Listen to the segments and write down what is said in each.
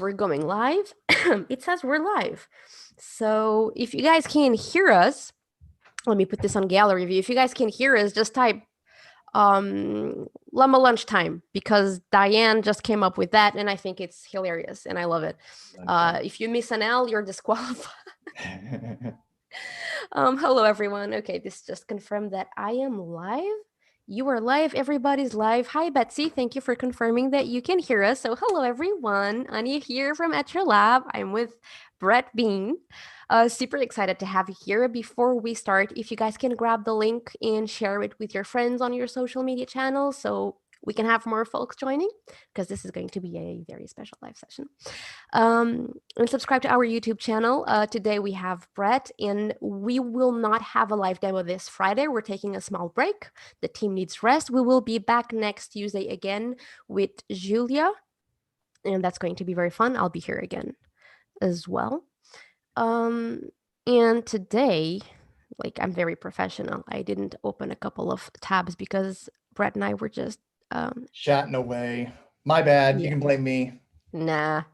we're going live. It says we're live. So if you guys can hear us, let me put this on gallery view. If you guys can hear us, just type llama lunchtime, because Diane just came up with that and I think it's hilarious and I love it. If you miss an L, you're disqualified. Hello everyone. Okay, this just confirmed that I am live. You are live. Everybody's live. Hi, Betsy. Thank you for confirming that you can hear us. So hello, everyone. Anya here from Etchr Lab. I'm with Brett Bean. Super excited to have you here. Before we start, if you guys can grab the link and share it with your friends on your social media channels so we can have more folks joining, because this is going to be a very special live session. And subscribe to our YouTube channel. Today we have Brett, and we will not have a live demo this Friday. We're taking a small break. The team needs rest. We will be back next Tuesday again with Julia, and that's going to be very fun. I'll be here again as well. And today, like, I'm very professional. I didn't open a couple of tabs because Brett and I were just chatting away. My bad. Yeah. You can blame me. Nah.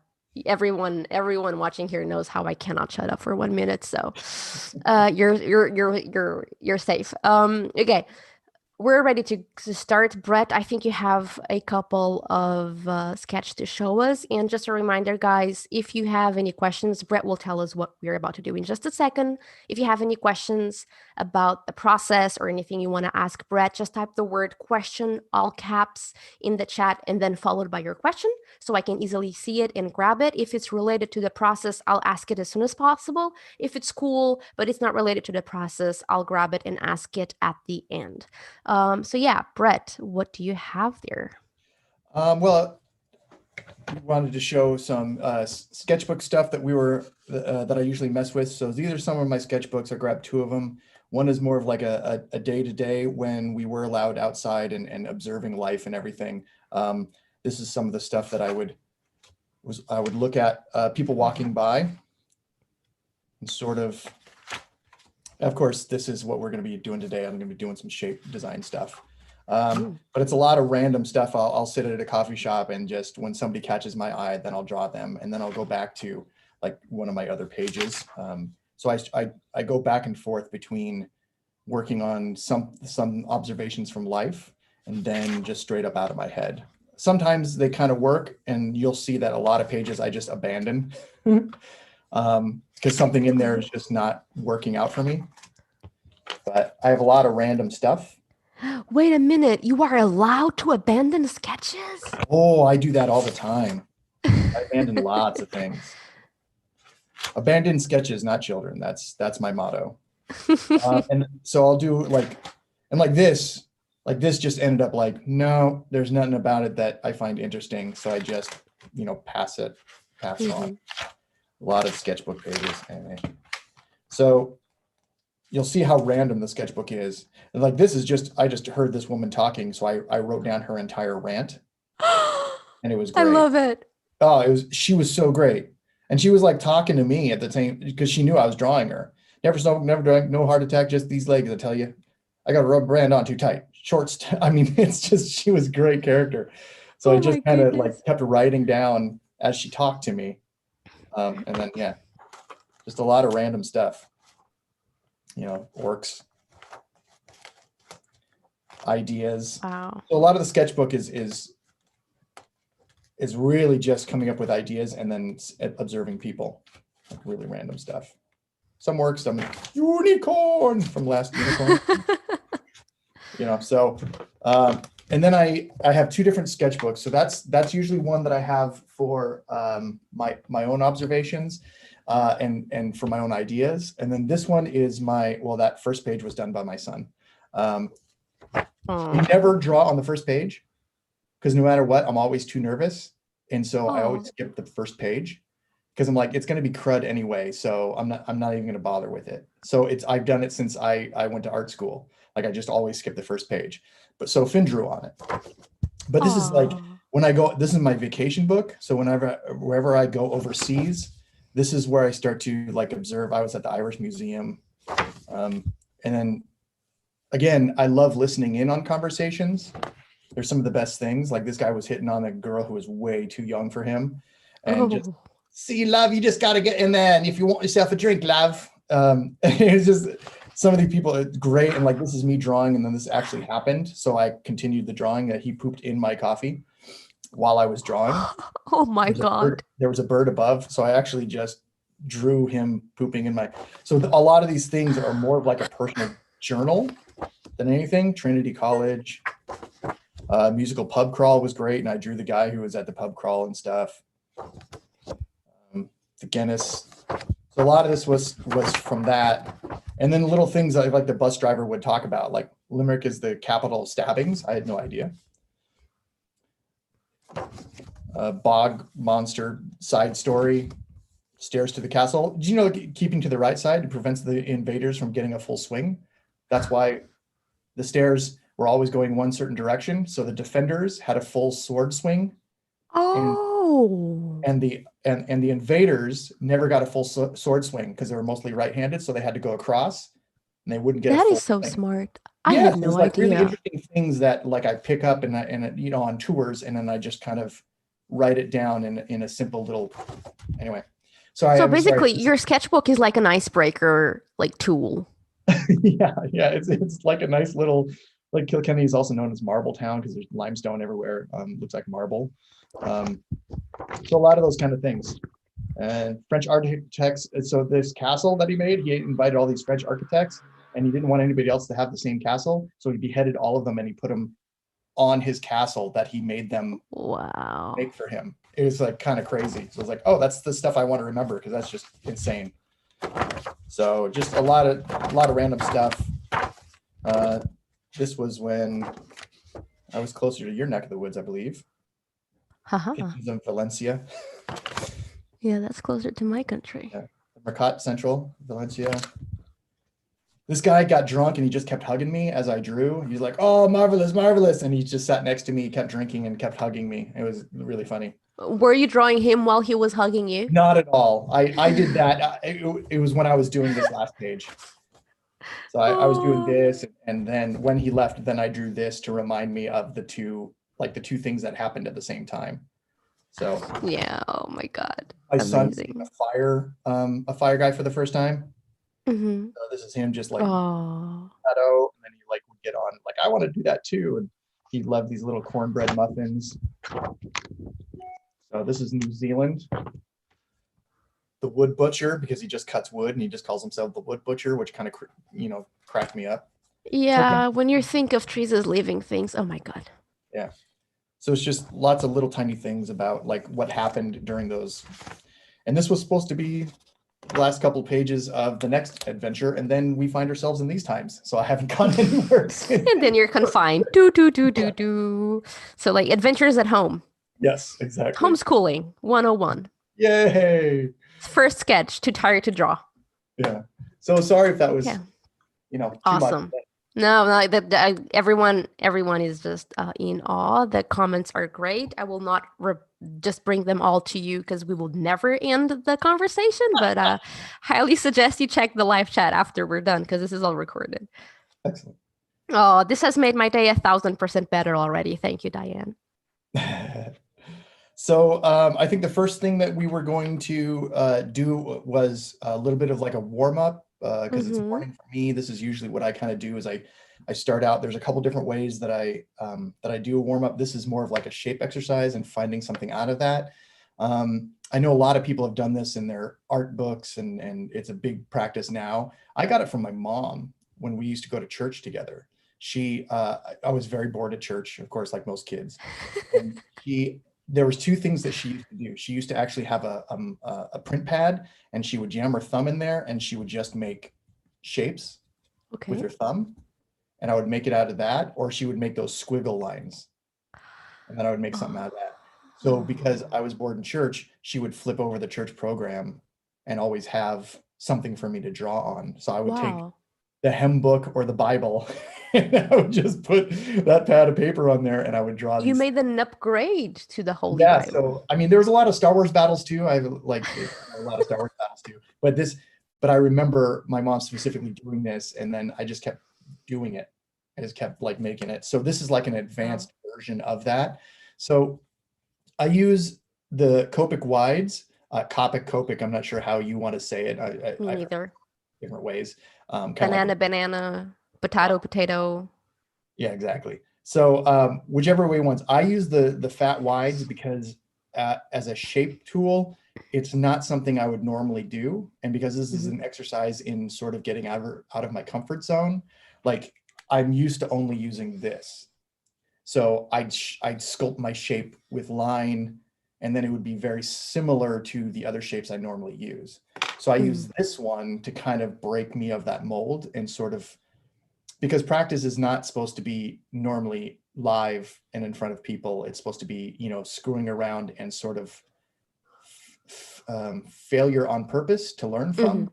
Everyone watching here knows how I cannot shut up for 1 minute. So you're safe. Okay. We're ready to start. Brett, I think you have a couple of sketches to show us. And just a reminder, guys, if you have any questions, Brett will tell us what we're about to do in just a second. If you have any questions about the process or anything you want to ask Brett, just type the word question, all caps, in the chat, and then followed by your question so I can easily see it and grab it. If it's related to the process, I'll ask it as soon as possible. If it's cool, but it's not related to the process, I'll grab it and ask it at the end. So yeah, Brett, what do you have there? Well, we wanted to show some sketchbook stuff that that I usually mess with. So these are some of my sketchbooks. I grabbed 2 of them. One is more of like a day-to-day when we were allowed outside and observing life and everything. This is some of the stuff that I would look at people walking by and sort of course, this is what we're going to be doing today. I'm going to be doing some shape design stuff. But it's a lot of random stuff. I'll sit at a coffee shop and just when somebody catches my eye, then I'll draw them. And then I'll go back to like one of my other pages. So I go back and forth between working on some observations from life and then just straight up out of my head. Sometimes they kind of work, and you'll see that a lot of pages I just abandon. Because something in there is just not working out for me. But I have a lot of random stuff. Wait a minute, you are allowed to abandon sketches? Oh, I do that all the time. I abandon lots of things. Abandon sketches, not children. That's my motto. And so I'll do like this just ended up like, no, there's nothing about it that I find interesting. So I just, pass it on. A lot of sketchbook pages. Anyway. So you'll see how random the sketchbook is. And like this is just, I just heard this woman talking, so I wrote down her entire rant. And it was great. I love it. Oh, she was so great. And she was like talking to me at the time because she knew I was drawing her. Never smoked, never drank, no heart attack, just these legs, I tell you. I got a rubber band on too tight. Shorts, I mean, it's just, she was a great character. So I just kind of like kept writing down as she talked to me. And then, yeah, just a lot of random stuff, orcs, ideas. Wow. So a lot of the sketchbook is really just coming up with ideas and then observing people, like really random stuff. Some works, some unicorn from Last Unicorn, so, and then I have 2 different sketchbooks. So that's usually one that I have for my own observations and for my own ideas. And then this one is that first page was done by my son. I never draw on the first page because no matter what, I'm always too nervous. And so I always skip the first page because I'm like, it's going to be crud anyway. So I'm not even going to bother with it. So I've done it since I went to art school. Like I just always skip the first page. But so Finn drew on it. But this is like when I go, this is my vacation book. So wherever I go overseas, this is where I start to like observe. I was at the Irish Museum. And then again, I love listening in on conversations. They're some of the best things. Like this guy was hitting on a girl who was way too young for him. and just, Oh. see, love, you just got to get in there. And if you want yourself a drink, love. It's just some of these people are great. And like, this is me drawing. And then this actually happened. So I continued the drawing that he pooped in my coffee while I was drawing. Oh my God. There was a bird above. So I actually just drew him pooping in my, so a lot of these things are more of like a personal journal than anything. Trinity College, musical pub crawl was great. And I drew the guy who was at the pub crawl and stuff. The Guinness. So a lot of this was from that. And then little things like the bus driver would talk about, like Limerick is the capital of stabbings. I had no idea. Bog monster side story, stairs to the castle. Do you know keeping to the right side prevents the invaders from getting a full swing? That's why the stairs were always going one certain direction. So the defenders had a full sword swing. Oh. And the invaders never got a full sword swing because they were mostly right-handed, so they had to go across, and they wouldn't get That a full is so swing. smart. I Yeah, had so no there's like really idea. interesting things that like I pick up and on tours, and then I just kind of write it down in a simple little. Anyway, so So I'm sorry. basically, your sketchbook is like an icebreaker like tool. Yeah, it's like a nice little, like Kilkenny is also known as Marble Town because there's limestone everywhere. Looks like marble. So a lot of those kind of things. And French architects. So this castle that he made, he invited all these French architects, and he didn't want anybody else to have the same castle. So he beheaded all of them, and he put them on his castle that he made them Wow. make for him. It was like kind of crazy. So I was like, oh, that's the stuff I want to remember because that's just insane. So just a lot of random stuff. This was when I was closer to your neck of the woods, I believe. Haha. Pictures of Valencia. Yeah, that's closer to my country. Yeah. Mercat Central, Valencia. This guy got drunk and he just kept hugging me as I drew. He's like, oh, marvelous, marvelous. And he just sat next to me, kept drinking and kept hugging me. It was really funny. Were you drawing him while he was hugging you? Not at all. I did that. It was when I was doing this last page. So I was doing this, and then when he left, then I drew this to remind me of the two things that happened at the same time. So yeah, oh my God. my son's Amazing. a fire guy for the first time. Mm-hmm. So this is him just like Oh. shadow, and then he like would get on like I want to do that too, and he loved these little cornbread muffins. So this is New Zealand. The wood butcher, because he just cuts wood and he just calls himself the wood butcher, which kind of cracked me up. Yeah, when you think of trees as living things, oh my God. Yeah. So it's just lots of little tiny things about like what happened during those. And this was supposed to be the last couple of pages of the next adventure, and then we find ourselves in these times. So I haven't gone anywhere since. And then you're confined. Do. So like adventures at home. Yes, exactly. Homeschooling 101. Yay. First sketch, too tired to draw. Yeah. So sorry if that was, too awesome. much. No, everyone is just in awe. The comments are great. I will not just bring them all to you because we will never end the conversation, but highly suggest you check the live chat after we're done because this is all recorded. Excellent. Oh, this has made my day 1,000% better already. Thank you, Diane. So I think the first thing that we were going to do was a little bit of like a warm up because it's morning for me. This is usually what I kind of do is I start out. There's a couple different ways that I do a warm up. This is more of like a shape exercise and finding something out of that. I know a lot of people have done this in their art books and it's a big practice now. I got it from my mom when we used to go to church together. I was very bored at church, of course, like most kids. And there was two things that she used to do. She used to actually have a print pad, and she would jam her thumb in there, and she would just make shapes with her thumb, and I would make it out of that, or she would make those squiggle lines, and then I would make something out of that. So because I was bored in church, she would flip over the church program and always have something for me to draw on. So I would take the hymn book or the Bible, and I would just put that pad of paper on there, and I would draw. You made an upgrade to the Holy Bible. So I mean, there was a lot of Star Wars battles too. I like a lot of Star Wars battles too. But I remember my mom specifically doing this, and then I just kept doing it. I just kept like making it. So this is like an advanced version of that. So I use the Copic wides, Copic, I'm not sure how you want to say it. Me I neither. different ways. Kind of Banana, like, banana, potato, potato. yeah, exactly. So whichever way ones, I use the fat wides because as a shape tool, it's not something I would normally do. And because this is Mhm. an exercise in sort of getting out of my comfort zone, like I'm used to only using this. So I'd sculpt my shape with line, and then it would be very similar to the other shapes I normally use. So I use this one to kind of break me of that mold and sort of, because practice is not supposed to be normally live and in front of people. It's supposed to be, screwing around and sort of failure on purpose to learn Mhm. from.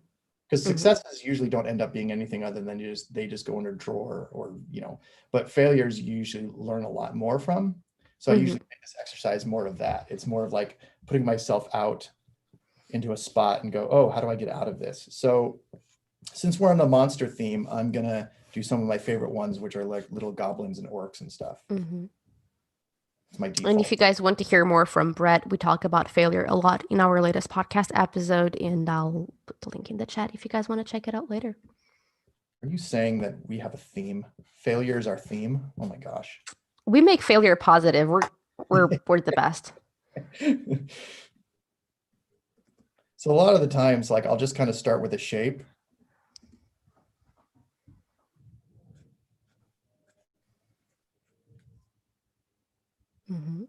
Because Mhm. successes usually don't end up being anything other than they just go in a drawer or, but failures you usually learn a lot more from. So I Mhm. usually make this exercise more of that. It's more of like putting myself out into a spot and go, oh, how do I get out of this? So since we're on the monster theme, I'm gonna do some of my favorite ones, which are like little goblins and orcs and stuff. Mhm. It's my And if default. you guys want to hear more from Brett, we talk about failure a lot in our latest podcast episode, and I'll put the link in the chat if you guys want to check it out later. Are you saying that we have a theme? Failure is our theme? Oh my gosh. We make failure positive. We're the best. So a lot of the times, like I'll just kind of start with a shape. Mhm.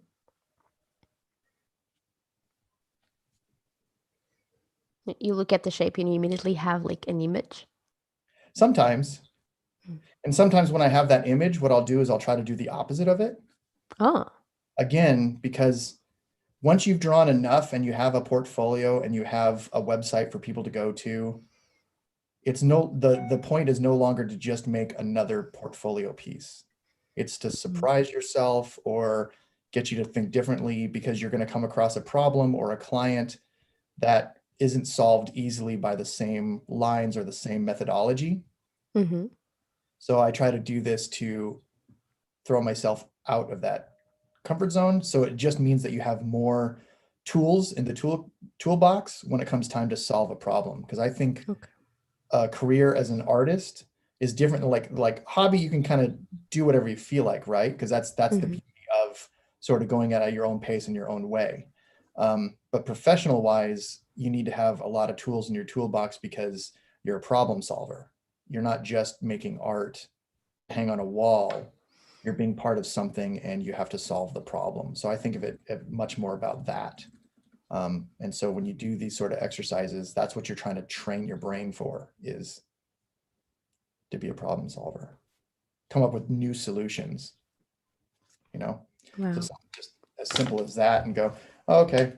You look at the shape and you immediately have like an image. Sometimes, Mm. and sometimes when I have that image, what I'll do is I'll try to do the opposite of it. Oh. Again, because once you've drawn enough and you have a portfolio and you have a website for people to go to, the point is no longer to just make another portfolio piece. It's to surprise yourself or get you to think differently because you're going to come across a problem or a client that isn't solved easily by the same lines or the same methodology. Mm-hmm. So I try to do this to throw myself out of that comfort zone. So it just means that you have more tools in the toolbox when it comes time to solve a problem. Because I think Okay. a career as an artist is different. Like hobby, you can kind of do whatever you feel like, right? Because that's the Mm-hmm. beauty of sort of going at your own pace in your own way. But professional wise, you need to have a lot of tools in your toolbox because you're a problem solver. You're not just making art hang on a wall. You're being part of something and you have to solve the problem. So I think of it much more about that. And so when you do these sort of exercises, that's what you're trying to train your brain for, is to be a problem solver, come up with new solutions, you know? So Wow. something just as simple as that and go, oh, okay,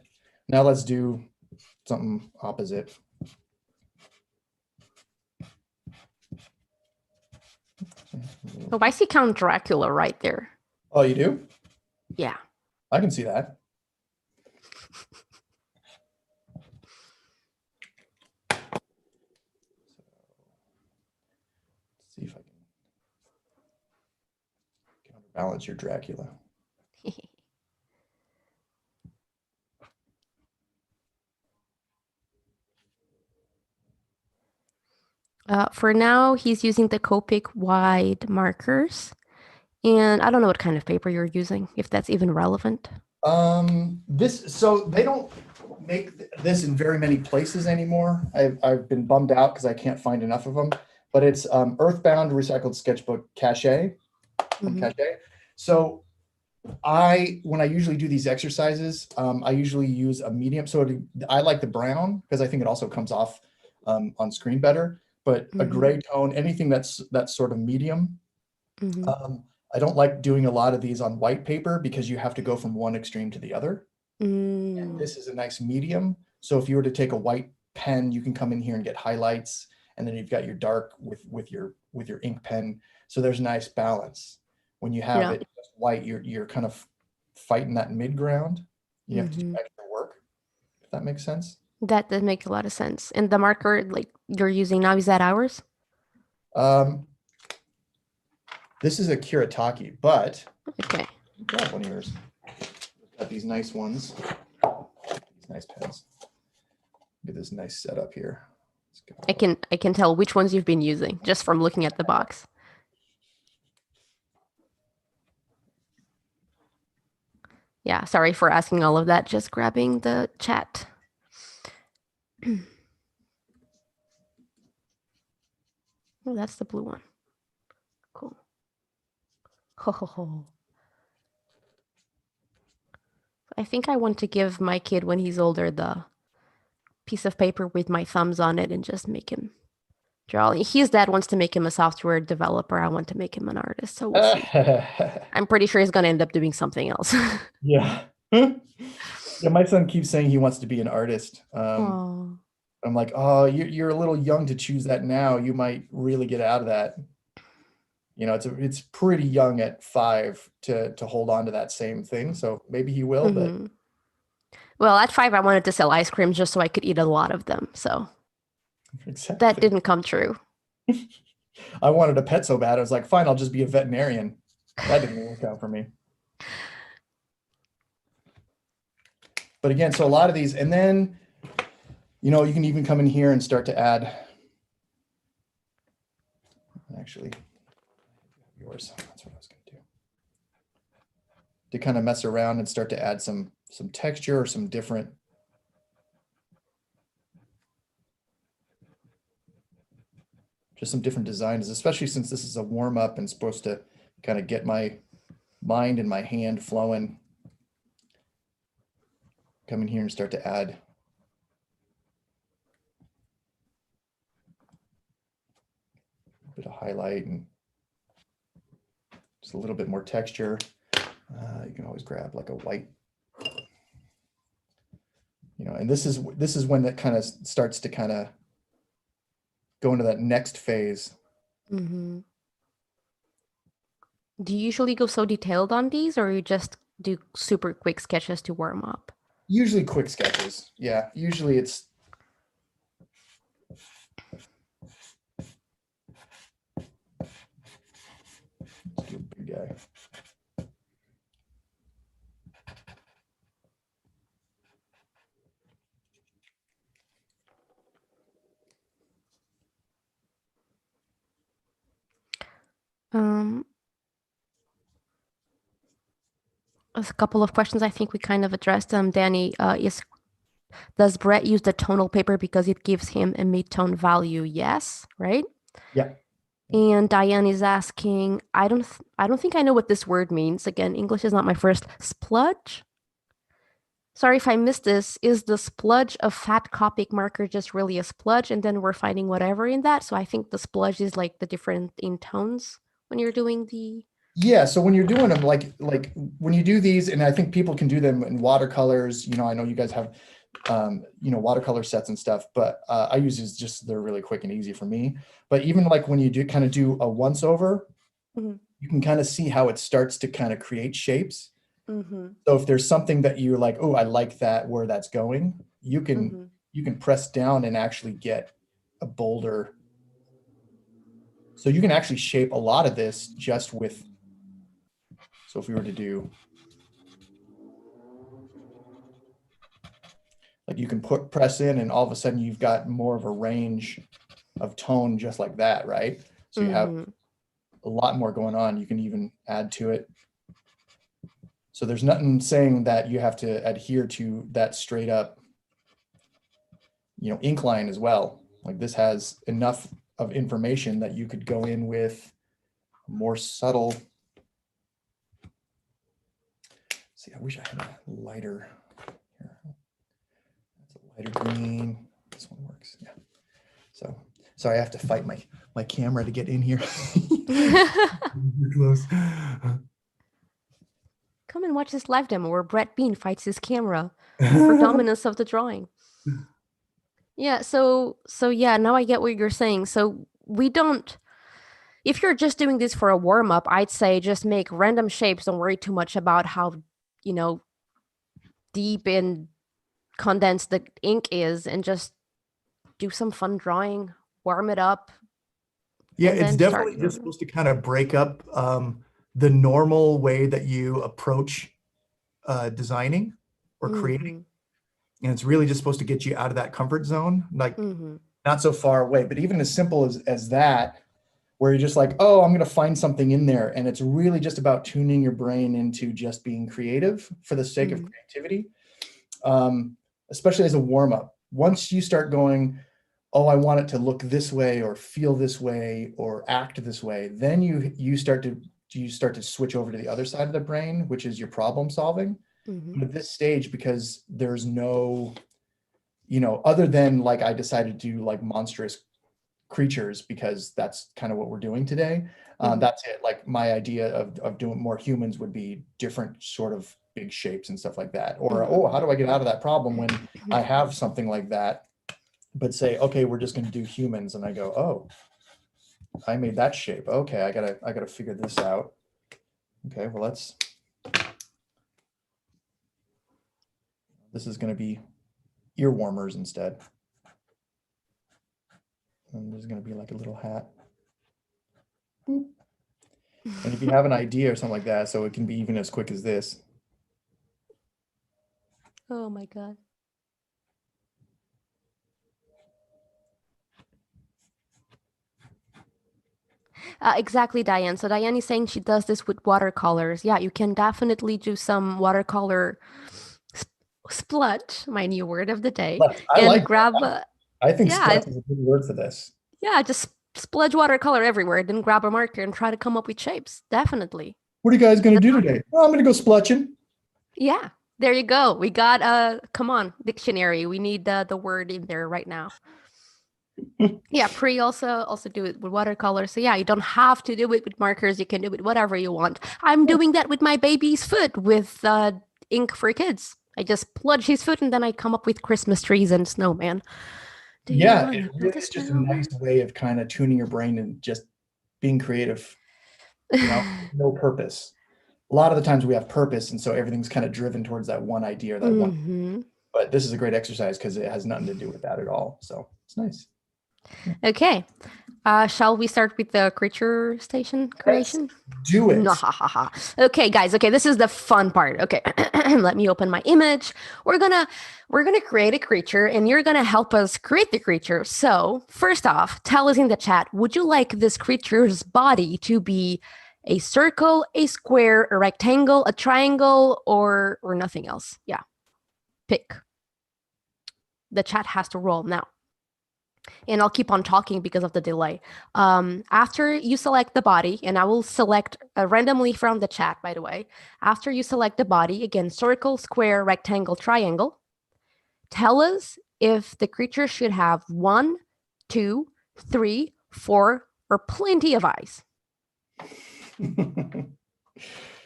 now let's do something opposite. Oh, I see Count Dracula right there. Oh, you do? Yeah. I can see that. Let's see if I can counterbalance your Dracula. For now, he's using the Copic wide markers. And I don't know what kind of paper you're using, if that's even relevant. So they don't make this in very many places anymore. I've been bummed out because I can't find enough of them, but it's Earthbound Recycled Sketchbook Cachet from Mm-hmm. Cachet. So when I usually do these exercises, I usually use a medium. So I like the brown because I think it also comes off on screen better, but a Mm-hmm. gray tone, anything that's sort of medium. Mm-hmm. I don't like doing a lot of these on white paper because you have to go from one extreme to the other. And this is a nice medium. So if you were to take a white pen, you can come in here and get highlights, and then you've got your dark with your ink pen. So there's a nice balance. When you have Yeah. it just white, you're kind of fighting that mid ground. You have to do Mm-hmm. extra work, if that makes sense. That does make a lot of sense. And the marker like you're using now, is that ours? Um, this is a Kuretake, but Okay. grab one of yours. Got these nice ones. nice pens. Get this nice setup here. I can tell which ones you've been using just from looking at the box. Yeah, sorry for asking all of that. Just grabbing the chat. Oh, that's the blue one. Cool. Ho, ho, ho. I think I want to give my kid, when he's older, the piece of paper with my thumbs on it and just make him draw. His dad wants to make him a software developer. I want to make him an artist. So we'll see. I'm pretty sure he's going to end up doing something else. Yeah. Yeah, my son keeps saying he wants to be an artist. Aww. I'm like, oh, you're a little young to choose that now. You might really get out of that. You know, it's pretty young at 5 to hold on to that same thing. So maybe he will, but well, at 5, I wanted to sell ice cream just so I could eat a lot of them. So exactly. That didn't come true. I wanted a pet so bad. I was like, fine, I'll just be a veterinarian. That didn't work out for me. But again, so a lot of these, and then, you know, you can even come in here and start to add, actually, yours, that's what I was going to do. To kind of mess around and start to add some texture or some different designs, especially since this is a warm up and supposed to kind of get my mind and my hand flowing. Come in here and start to add a bit of highlight and just a little bit more texture. You can always grab like a white, you know, and this is when that kind of starts to kind of go into that next phase. Mm-hmm. Do you usually go so detailed on these, or you just do super quick sketches to warm up? Usually quick sketches. Yeah, usually it's let's do a big guy. There's a couple of questions I think we kind of addressed. Danny, does Brett use the tonal paper because it gives him a mid-tone value? Yes, right? Yeah. And Diane is asking, I don't think I know what this word means. Again, English is not my first. Spludge? Sorry if I missed this. Is the spludge of fat Copic marker just really a spludge and then we're finding whatever in that? So I think the spludge is like the different in tones when you're doing the... Yeah, so when you're doing them, like when you do these, and I think people can do them in watercolors, you know, I know you guys have, you know, watercolor sets and stuff, but I use these just, they're really quick and easy for me. But even like when you do kind of do a once over, you can kind of see how it starts to kind of create shapes. So if there's something that you're like, oh, I like that, where that's going, you can press down and actually get a bolder. So you can actually shape a lot of this just with, so if we were to do, like you can press in and all of a sudden you've got more of a range of tone just like that, right? So you have a lot more going on. You can even add to it. So there's nothing saying that you have to adhere to that straight up, you know, ink line as well. Like this has enough of information that you could go in with more subtle. See, I wish I had a lighter here. That's a lighter green. This one works. Yeah. So sorry, I have to fight my camera to get in here. Close. Come and watch this live demo where Brett Bean fights his camera for dominance of the drawing. Yeah, so yeah, now I get what you're saying. So we don't, if you're just doing this for a warm-up, I'd say just make random shapes. Don't worry too much about how, you know, deep and condensed the ink is, and just do some fun drawing, warm it up. Yeah, it's definitely just supposed to kind of break up the normal way that you approach designing or creating. And it's really just supposed to get you out of that comfort zone, like Mm-hmm. not so far away. But even as simple as that, where you're just like, oh, I'm going to find something in there. And it's really just about tuning your brain into just being creative for the sake of Mm-hmm. creativity, especially as a warm up. Once you start going, oh, I want it to look this way or feel this way or act this way, then you start to switch over to the other side of the brain, which is your problem solving. Mm-hmm. But at this stage, because there's no, other than like I decided to do like monstrous creatures because that's kind of what we're doing today. Mm-hmm. That's it. Like my idea of doing more humans would be different sort of big shapes and stuff like that. Or, Mm-hmm. oh, how do I get out of that problem when I have something like that? But say, okay, we're just going to do humans. And I go, oh, I made that shape. Okay, I gotta figure this out. Okay, well, this is going to be ear warmers instead. And there's going to be like a little hat. Boop. And if you have an idea or something like that, so it can be even as quick as this. Oh my God. Exactly, Diane. So Diane is saying she does this with watercolors. Yeah, you can definitely do some watercolor splutch, my new word of the day, But I and like grab I think yeah, splutch is a good word for this. yeah, just spludge watercolor everywhere, then grab a marker and try to come up with shapes. Definitely. What are you guys going to do today? Oh, I'm going to go splutching. Yeah, there you go. We got come on, dictionary. We need the word in there right now. Yeah, Pre also do it with watercolor. So yeah, you don't have to do it with markers. You can do it whatever you want. I'm doing that with my baby's foot with ink for kids. I just plunge his foot and then I come up with Christmas trees and snowman. Do you Yeah, want it to build really a is just a nice snowman? way of kind of tuning your brain and just being creative, no purpose. A lot of the times we have purpose, and so everything's kind of driven towards that one idea or that one. Hmm. But this is a great exercise because it has nothing to do with that at all. So it's nice. Okay. Shall we start with the creature station Let's creation? do it. Okay, guys. Okay, this is the fun part. Okay, let me open my image. We're gonna create a creature, and you're gonna help us create the creature. So first off, tell us in the chat: would you like this creature's body to be a circle, a square, a rectangle, a triangle, or nothing else? Yeah, pick. The chat has to roll now. And I'll keep on talking because of the delay. After you select the body, and I will select randomly from the chat, by the way. After you select the body, again, circle, square, rectangle, triangle, tell us if the creature should have 1, 2, 3, 4, or plenty of eyes.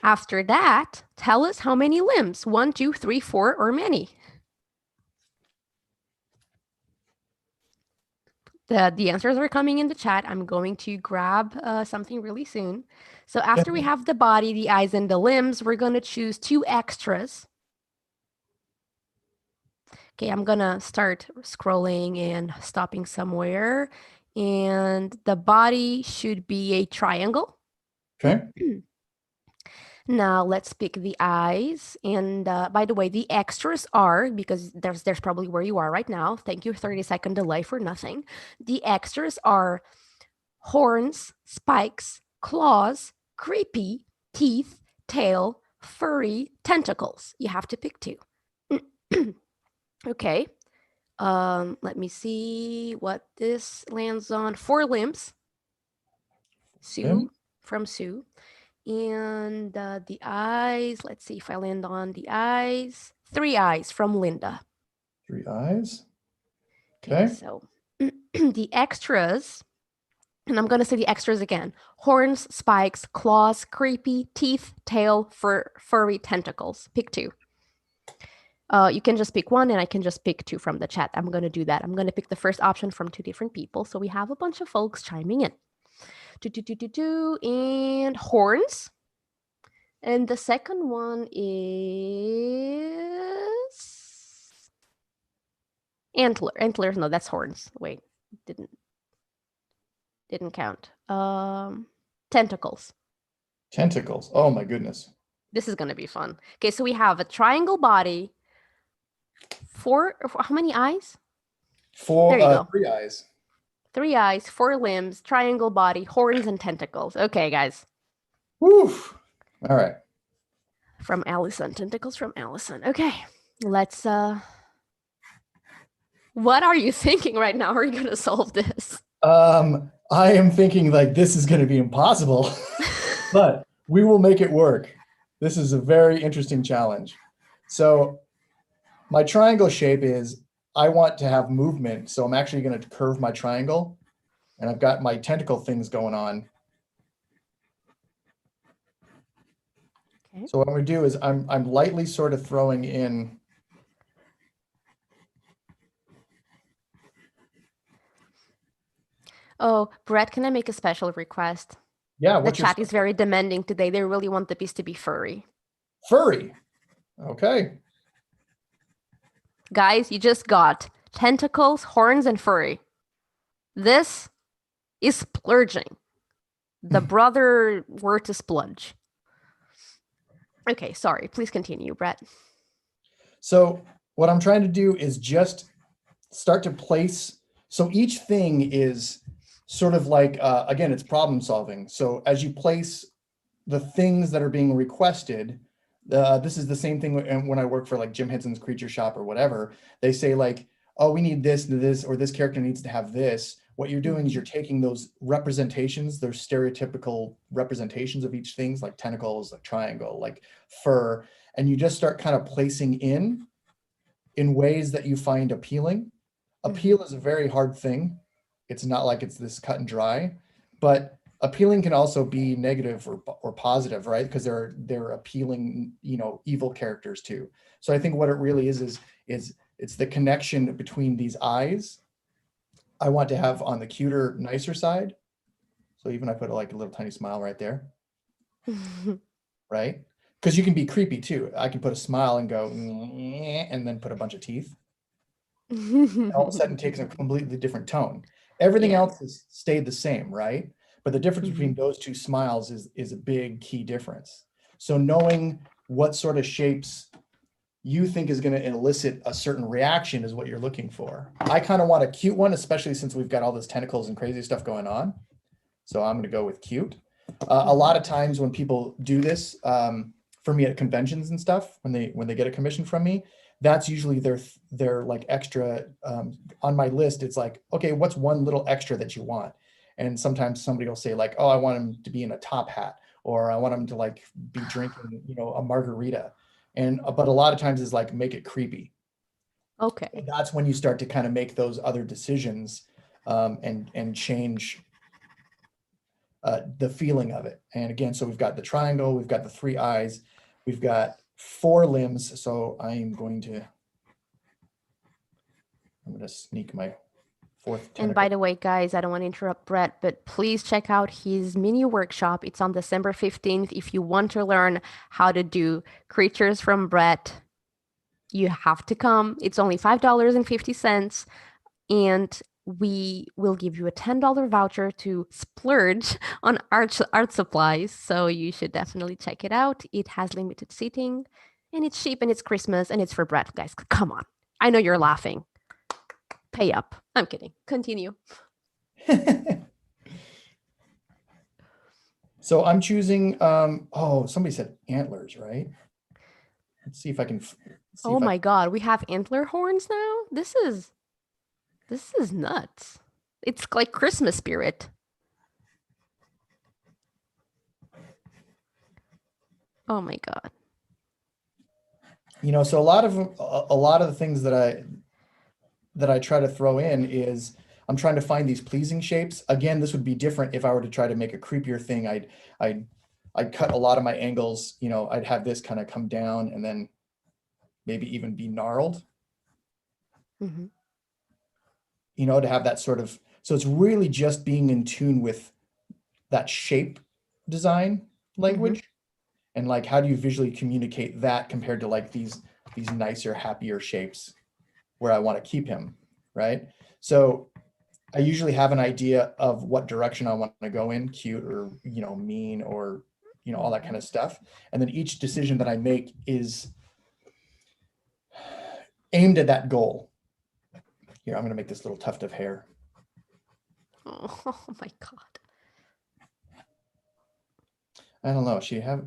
After that, tell us how many limbs, 1, 2, 3, 4, or many. The answers are coming in the chat. I'm going to grab something really soon. So after we have the body, the eyes, and the limbs, we're going to choose 2 extras. Okay, I'm going to start scrolling and stopping somewhere. And the body should be a triangle. Okay. Now let's pick the eyes. And by the way, the extras are, because there's probably where you are right now. Thank you, 30-second delay for nothing. The extras are horns, spikes, claws, creepy, teeth, tail, furry, tentacles. You have to pick 2. Okay. Let me see what this lands on. 4 limbs. Sue, from Sue. And the eyes, let's see if I land on the eyes. 3 eyes from Linda. 3 eyes. Okay, Okay. so the extras, and I'm going to say the extras again: horns, spikes, claws, creepy, teeth, tail, furry, tentacles. Pick 2. You can just pick 1, and I can just pick 2 from the chat. I'm going to do that. I'm going to pick the first option from 2 different people. So we have a bunch of folks chiming in. And horns. And the second one is antlers. No, that's horns. Wait, didn't count. Tentacles. Tentacles. Oh my goodness. This is gonna be fun. Okay, so we have a triangle body, How many eyes? There you go. 3 eyes. 3 eyes, 4 limbs, triangle body, horns, and tentacles. Okay, guys. Woo! All right. From Allison. Tentacles from Allison. Okay. Let's What are you thinking right now? How are you gonna solve this? I am thinking like this is going to be impossible, but we will make it work. This is a very interesting challenge. So my triangle shape is I want to have movement. So I'm actually going to curve my triangle, and I've got my tentacle things going on. Okay. So what I'm going to do is I'm lightly sort of throwing in. Oh, Brett, can I make a special request? Yeah, The what's your chat is very demanding today. They really want the piece to be furry. furry? Okay. Guys, you just got tentacles, horns, and furry. This is splurging. The brother word to splurge. Okay, sorry. Please continue, Brett. So what I'm trying to do is just start to place. So each thing is sort of like, again, it's problem solving. So as you place the things that are being requested, this is the same thing when I work for like Jim Henson's Creature Shop or whatever. They say like, oh, we need this, or this character needs to have this. What you're doing is you're taking those representations, those stereotypical representations of each things, like tentacles, like triangle, like fur, and you just start kind of placing in ways that you find appealing. Appeal is a very hard thing. It's not like it's this cut and dry, but appealing can also be negative or positive, right? Because they're appealing, evil characters too. So I think what it really is it's the connection between these eyes. I want to have on the cuter, nicer side. So even I put like a little tiny smile right there, right? Because you can be creepy too. I can put a smile and go, and then put a bunch of teeth. And all of a sudden it takes a completely different tone. Everything Yeah. else has stayed the same, right? But the difference between Mhm. those two smiles is a big key difference. So knowing what sort of shapes you think is going to elicit a certain reaction is what you're looking for. I kind of want a cute one, especially since we've got all those tentacles and crazy stuff going on. So I'm going to go with cute. A lot of times when people do this, for me at conventions and stuff, when they get a commission from me, that's usually their like extra, on my list. It's like, okay, what's one little extra that you want? And sometimes somebody will say like, oh, I want him to be in a top hat, or I want him to like be drinking, a margarita. But a lot of times is like, make it creepy. Okay. And that's when you start to kind of make those other decisions, and change the feeling of it. And again, so we've got the triangle, we've got the 3 eyes, we've got 4 limbs. So I'm going to sneak my fourth And by tentacle. the way, guys, I don't want to interrupt Brett, but please check out his mini workshop. It's on December 15th. If you want to learn how to do creatures from Brett, you have to come. It's only $5.50, and we will give you a $10 voucher to splurge on art supplies. So you should definitely check it out. It has limited seating, and it's cheap, and it's Christmas, and it's for Brett, guys. Come on. I know you're laughing. Pay up. I'm kidding. Continue. So I'm choosing, oh, somebody said antlers, right? Let's see if I can see Oh if I, my god, we have antler horns now? This is nuts. It's like Christmas spirit. Oh my god. so a lot of the things that I try to throw in is I'm trying to find these pleasing shapes. Again, this would be different if I were to try to make a creepier thing. I'd cut a lot of my angles, I'd have this kind of come down and then maybe even be gnarled, Mm-hmm. to have that sort of, so it's really just being in tune with that shape design Mm-hmm. language, and like how do you visually communicate that compared to like these nicer, happier shapes where I want to keep him, right? So I usually have an idea of what direction I want to go in, cute or, mean or, all that kind of stuff. And then each decision that I make is aimed at that goal. Here, I'm going to make this little tuft of hair. Oh my God. I don't know. She have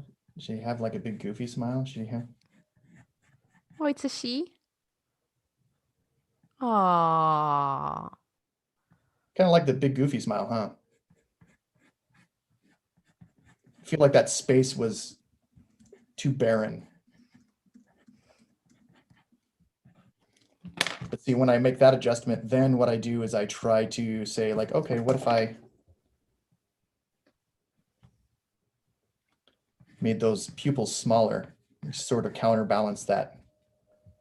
like a big goofy smile? She have? Oh, it's a she? Aww. Kind of like the big goofy smile, huh? I feel like that space was too barren. But see, when I make that adjustment, then what I do is I try to say like, okay, what if I made those pupils smaller, sort of counterbalance that.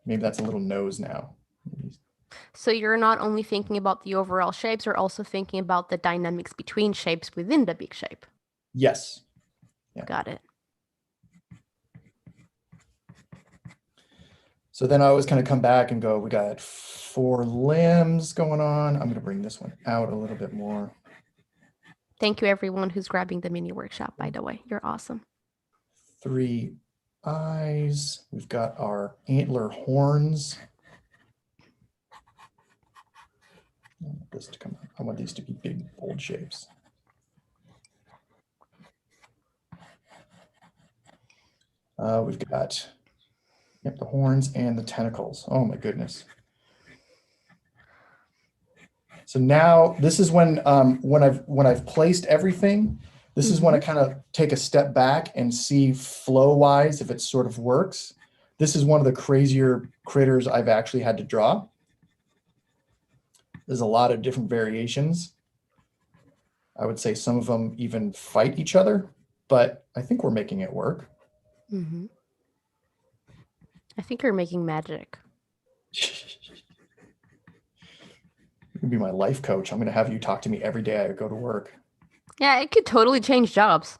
Maybe that's a little nose now. So you're not only thinking about the overall shapes, you're also thinking about the dynamics between shapes within the big shape. Yes. Yeah. Got it. So then I always kind of come back and go, we got 4 limbs going on. I'm going to bring this one out a little bit more. Thank you, everyone who's grabbing the mini workshop, by the way. You're awesome. 3 eyes. We've got our antler horns. I want this to come out. I want these to be big, bold shapes. We've got the horns and the tentacles. Oh my goodness. So now this is when I've placed everything, this is when I kind of take a step back and see flow wise if it sort of works. This is one of the crazier critters I've actually had to draw. There's a lot of different variations. I would say some of them even fight each other, but I think we're making it work. Mm-hmm. I think you're making magic. You can be my life coach. I'm going to have you talk to me every day I go to work. Yeah, it could totally change jobs.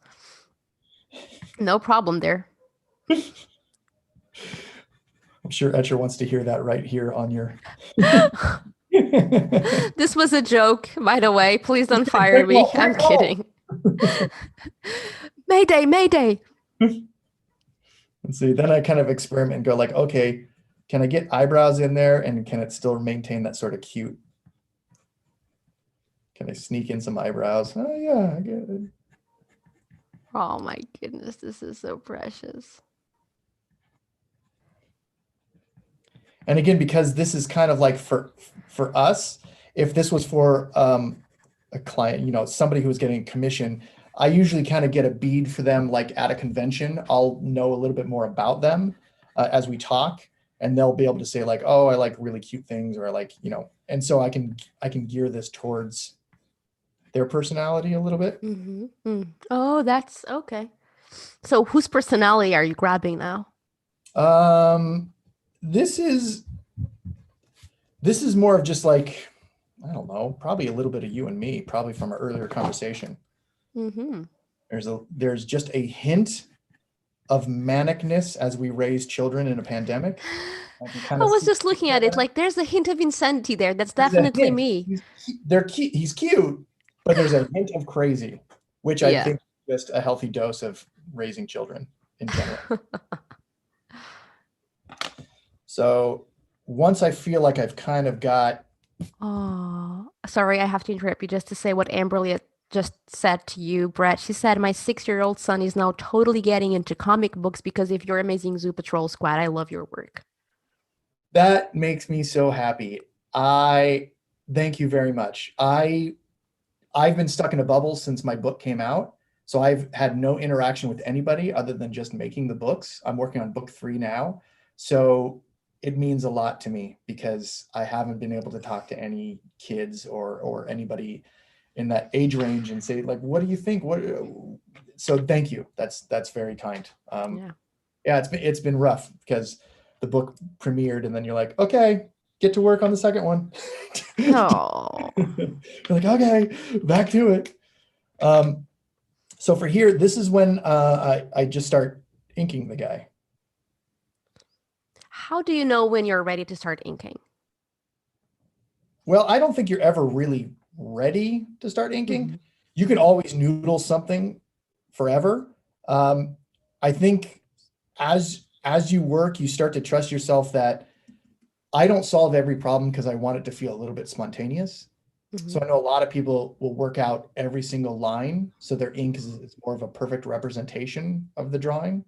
No problem there. I'm sure Etchr wants to hear that right here on your... This was a joke, by the way. Please don't fire me. I'm kidding. Mayday, mayday. And see, then I kind of experiment and go like, okay, can I get eyebrows in there and can it still maintain that sort of cute? Can I sneak in some eyebrows? Oh yeah, I get it. Oh my goodness, this is so precious. And again, because this is kind of like for us, if this was for a client, you know, somebody who was getting commission, I usually kind of get a bead for them, like at a convention. I'll know a little bit more about them as we talk, and they'll be able to say like, oh, I like really cute things, or I like, you know, and so I can gear this towards their personality a little bit. Mm-hmm. Oh, that's okay. So whose personality are you grabbing now? This is more of just like, I don't know, probably a little bit of you and me, probably from an earlier conversation. Mm-hmm. There's just a hint of manicness as we raise children in a pandemic. I was just looking at it like there's a hint of insanity there. That's definitely me. He's cute, but there's a hint of crazy, which I think is just a healthy dose of raising children in general. So once I feel like I've kind of got... Oh, sorry, I have to interrupt you just to say what Amberly just said to you, Brett. She said, my 6-year-old son is now totally getting into comic books because of your amazing Zoo Patrol squad. I love your work. That makes me so happy. I thank you very much. I've been stuck in a bubble since my book came out. So I've had no interaction with anybody other than just making the books. I'm working on book 3 now. So it means a lot to me because I haven't been able to talk to any kids or anybody in that age range and say like, what do you think? So thank you. That's very kind. Yeah, it's been rough because the book premiered and then you're like, okay, get to work on the second one. Oh. You're like, okay, back to it. So for here, this is when I just start inking the guy. How do you know when you're ready to start inking? Well, I don't think you're ever really ready to start inking. You can always noodle something forever. I think as you work, you start to trust yourself that I don't solve every problem because I want it to feel a little bit spontaneous. Mm-hmm. So I know a lot of people will work out every single line so their ink is more of a perfect representation of the drawing.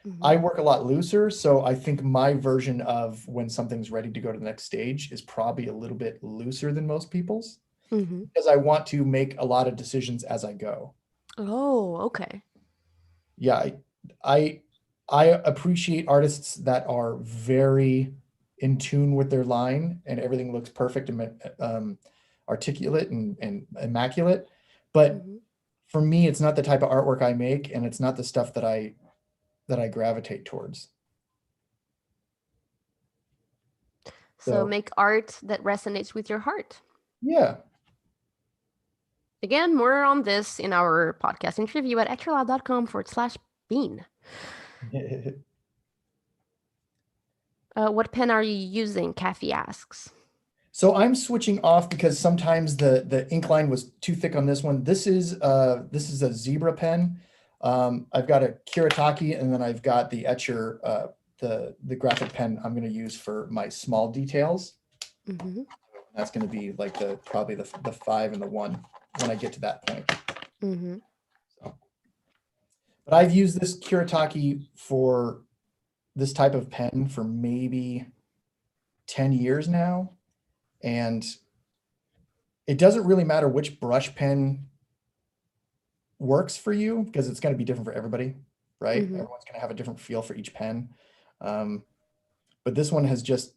Mm-hmm. I work a lot looser, so I think my version of when something's ready to go to the next stage is probably a little bit looser than most people's Mm-hmm. because I want to make a lot of decisions as I go. Oh, okay. Yeah, I I appreciate artists that are very in tune with their line and everything looks perfect and articulate and immaculate. But Mm-hmm. for me, it's not the type of artwork I make, and it's not the stuff that I gravitate towards. So So make art that resonates with your heart. yeah. Again, more on this in our podcast interview at etcherlab.com/bean. What pen are you using? Kathy asks. So I'm switching off because sometimes the ink line was too thick on this one. This is a zebra pen. I've got a Kiritaki, and then I've got the Etchr the graphic pen I'm going to use for my small details. Mm-hmm. That's going to be like probably the 5 and the 1 when I get to that point. Mm-hmm. So, but I've used this Kiritaki for this type of pen for maybe 10 years now, and it doesn't really matter which brush pen works for you because it's going to be different for everybody, right? Mm-hmm. Everyone's going to have a different feel for each pen. Um, but this one has just,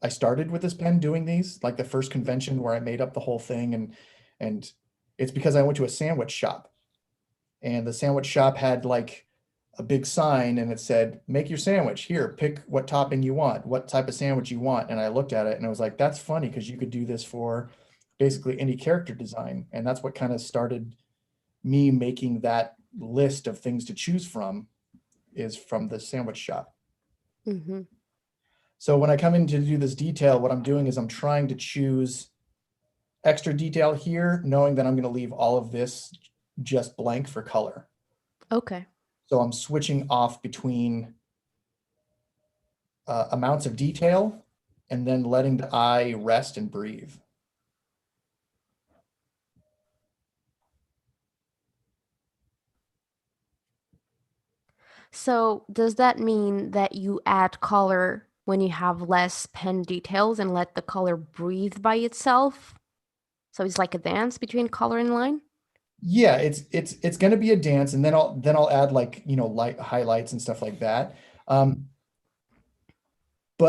I started with this pen doing these, like the first convention where I made up the whole thing. And it's because I went to a sandwich shop, and the sandwich shop had like a big sign and it said, make your sandwich here, pick what topping you want, what type of sandwich you want. And I looked at it and I was like, that's funny because you could do this for basically any character design. And that's what kind of started me making that list of things to choose from, is from the sandwich shop. Mm-hmm. So when I come in to do this detail, what I'm doing is I'm trying to choose extra detail here, knowing that I'm going to leave all of this just blank for color. Okay. So I'm switching off between amounts of detail and then letting the eye rest and breathe. So does that mean that you add color when you have less pen details and let the color breathe by itself? So it's like a dance between color and line? Yeah, it's going to be a dance, and then I'll add like, light highlights and stuff like that. But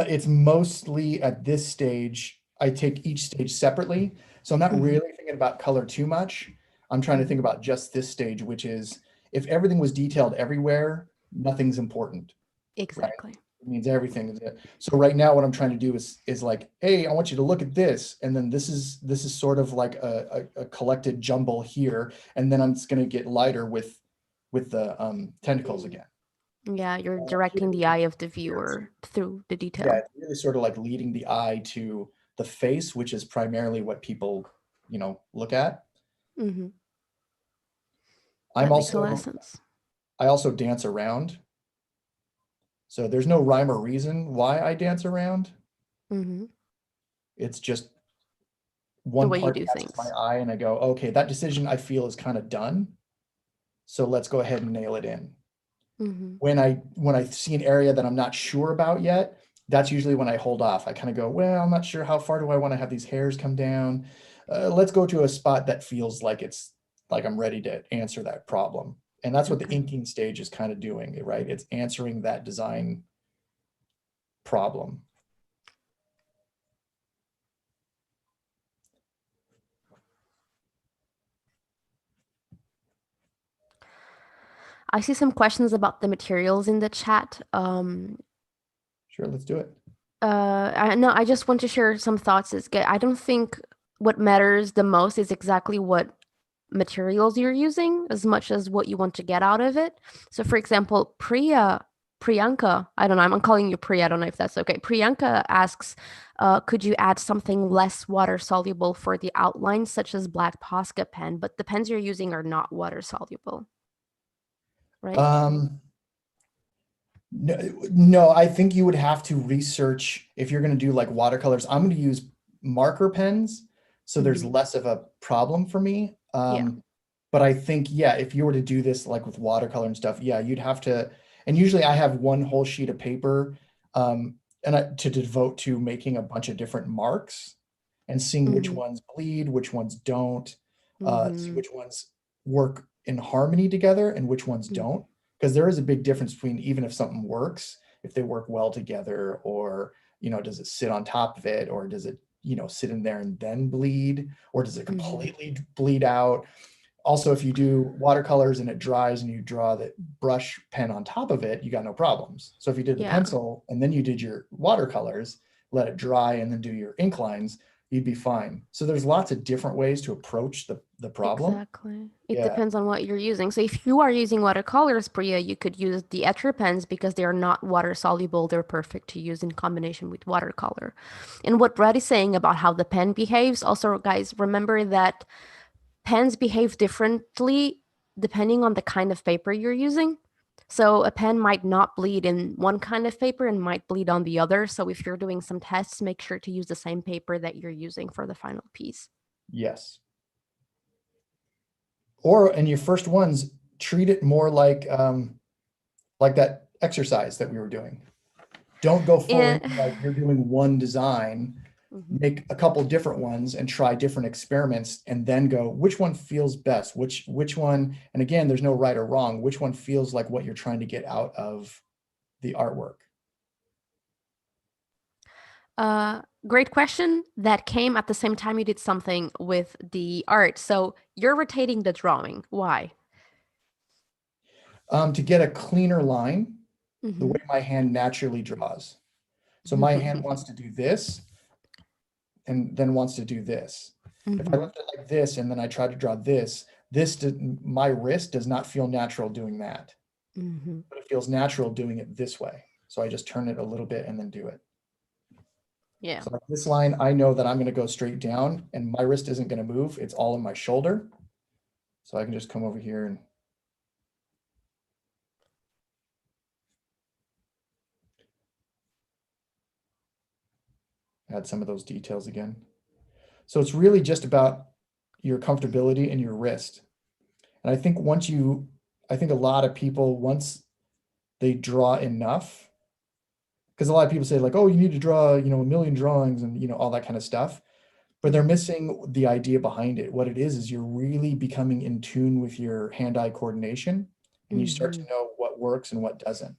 it's mostly at this stage, I take each stage separately. So I'm not Mm-hmm. really thinking about color too much. I'm trying to Mm-hmm. think about just this stage, which is if everything was detailed everywhere, nothing's important, right? Exactly. It means everything is it. So right now what I'm trying to do is like, hey, I want you to look at this. And then this is sort of like a collected jumble here. And then I'm just gonna get lighter with the tentacles again. Yeah, you're Here, directing the eye of the here it's viewer through the yeah, detail. it's really sort of like leading the eye to the face, which is primarily what people, look at. Mm-hmm. I'm That makes a lot of also, sense. I also dance around. So there's no rhyme or reason why I dance around. Mm-hmm. It's just The one way you part do catches my things. eye and I go, okay, that decision I feel is kind of done. So let's go ahead and nail it in. Mm-hmm. When I see an area that I'm not sure about yet, that's usually when I hold off. I kind of go, well, I'm not sure how far do I want to have these hairs come down. Let's go to a spot that feels like it's like I'm ready to answer that problem. And that's what the Okay. inking stage is kind of doing, right? It's answering that design problem. I see some questions about the materials in the chat. Sure, let's do it. No, I just want to share some thoughts. I don't think what matters the most is exactly what materials you're using as much as what you want to get out of it. So for example, Priyanka, I don't know, I'm calling you Priya, I don't know if that's okay. Priyanka asks, could you add something less water soluble for the outlines, such as black Posca pen, but the pens you're using are not water soluble, right? Um, No, no, I think you would have to research if you're going to do like watercolors. I'm going to use marker pens, so there's Hmm. less of a problem for me. Yeah. But I think, yeah, if you were to do this like with watercolor and stuff, yeah, you'd have to. And usually I have one whole sheet of paper, to devote to making a bunch of different marks and seeing which Hmm. ones bleed, which ones don't, see Hmm. which ones work in harmony together and which ones Hmm. don't, because there is a big difference between, even if something works, if they work well together, or does it sit on top of it, or does it sit in there and then bleed, or does it Hmm. completely bleed out. Also, if you do watercolors and it dries and you draw the brush pen on top of it, you got no problems. So if you did the Yeah. pencil and then you did your watercolors, let it dry and then do your ink lines, you'd be fine. So there's lots of different ways to approach the problem. Exactly. It Yeah. depends on what you're using. So if you are using watercolors, Priya, you could use the Etchr pens because they are not water soluble. They're perfect to use in combination with watercolor. And what Brad is saying about how the pen behaves, also, guys, remember that pens behave differently depending on the kind of paper you're using. So a pen might not bleed in one kind of paper and might bleed on the other. So if you're doing some tests, make sure to use the same paper that you're using for the final piece. Yes. Or in your first ones, treat it more like that exercise that we were doing. Don't go full in And like you're doing one design, Mhm. make a couple different ones and try different experiments, and then go, which one feels best, which one, and again, there's no right or wrong, which one feels like what you're trying to get out of the artwork. Great question. That came at the same time you did something with the art. So you're rotating the drawing. Why? To get a cleaner line, the Hmm. way my hand naturally draws. So my hand wants to do this and then wants to do this. If I Hmm. left it like this and then I try to draw my wrist does not feel natural doing that, Hmm. but it feels natural doing it this way. So I just turn it a little bit and then do it. Yeah. So like this line, I know that I'm going to go straight down and my wrist isn't going to move. It's all in my shoulder. So I can just come over here and add some of those details again. So it's really just about your comfortability and your wrist. And I think a lot of people, once they draw enough, because a lot of people say like, oh, you need to draw, a million drawings and, all that kind of stuff. But they're Hmm. missing the idea behind it. What it is you're really becoming in tune with your hand-eye coordination, and you start to Hmm. know what works and what doesn't.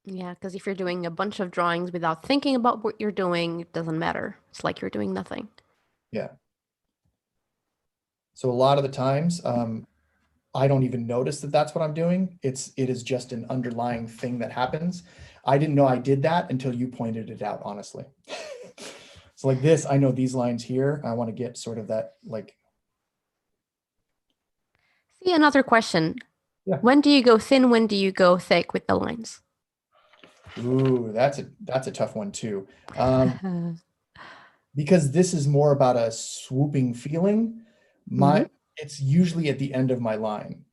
Yeah, because if you're doing a bunch of drawings without thinking about what you're doing, it doesn't matter. It's like you're doing nothing. Yeah. So a lot of the times, I don't even notice that that's what I'm doing. It is just an underlying thing that happens. I didn't know I did that until you pointed it out, honestly. So like this, I know these lines here. I want to get sort of that like, See, another question. yeah. When do you go thin? When do you go thick with the lines? Ooh, that's a tough one too. Because this is more about a swooping feeling. Hmm. It's usually at the end of my line.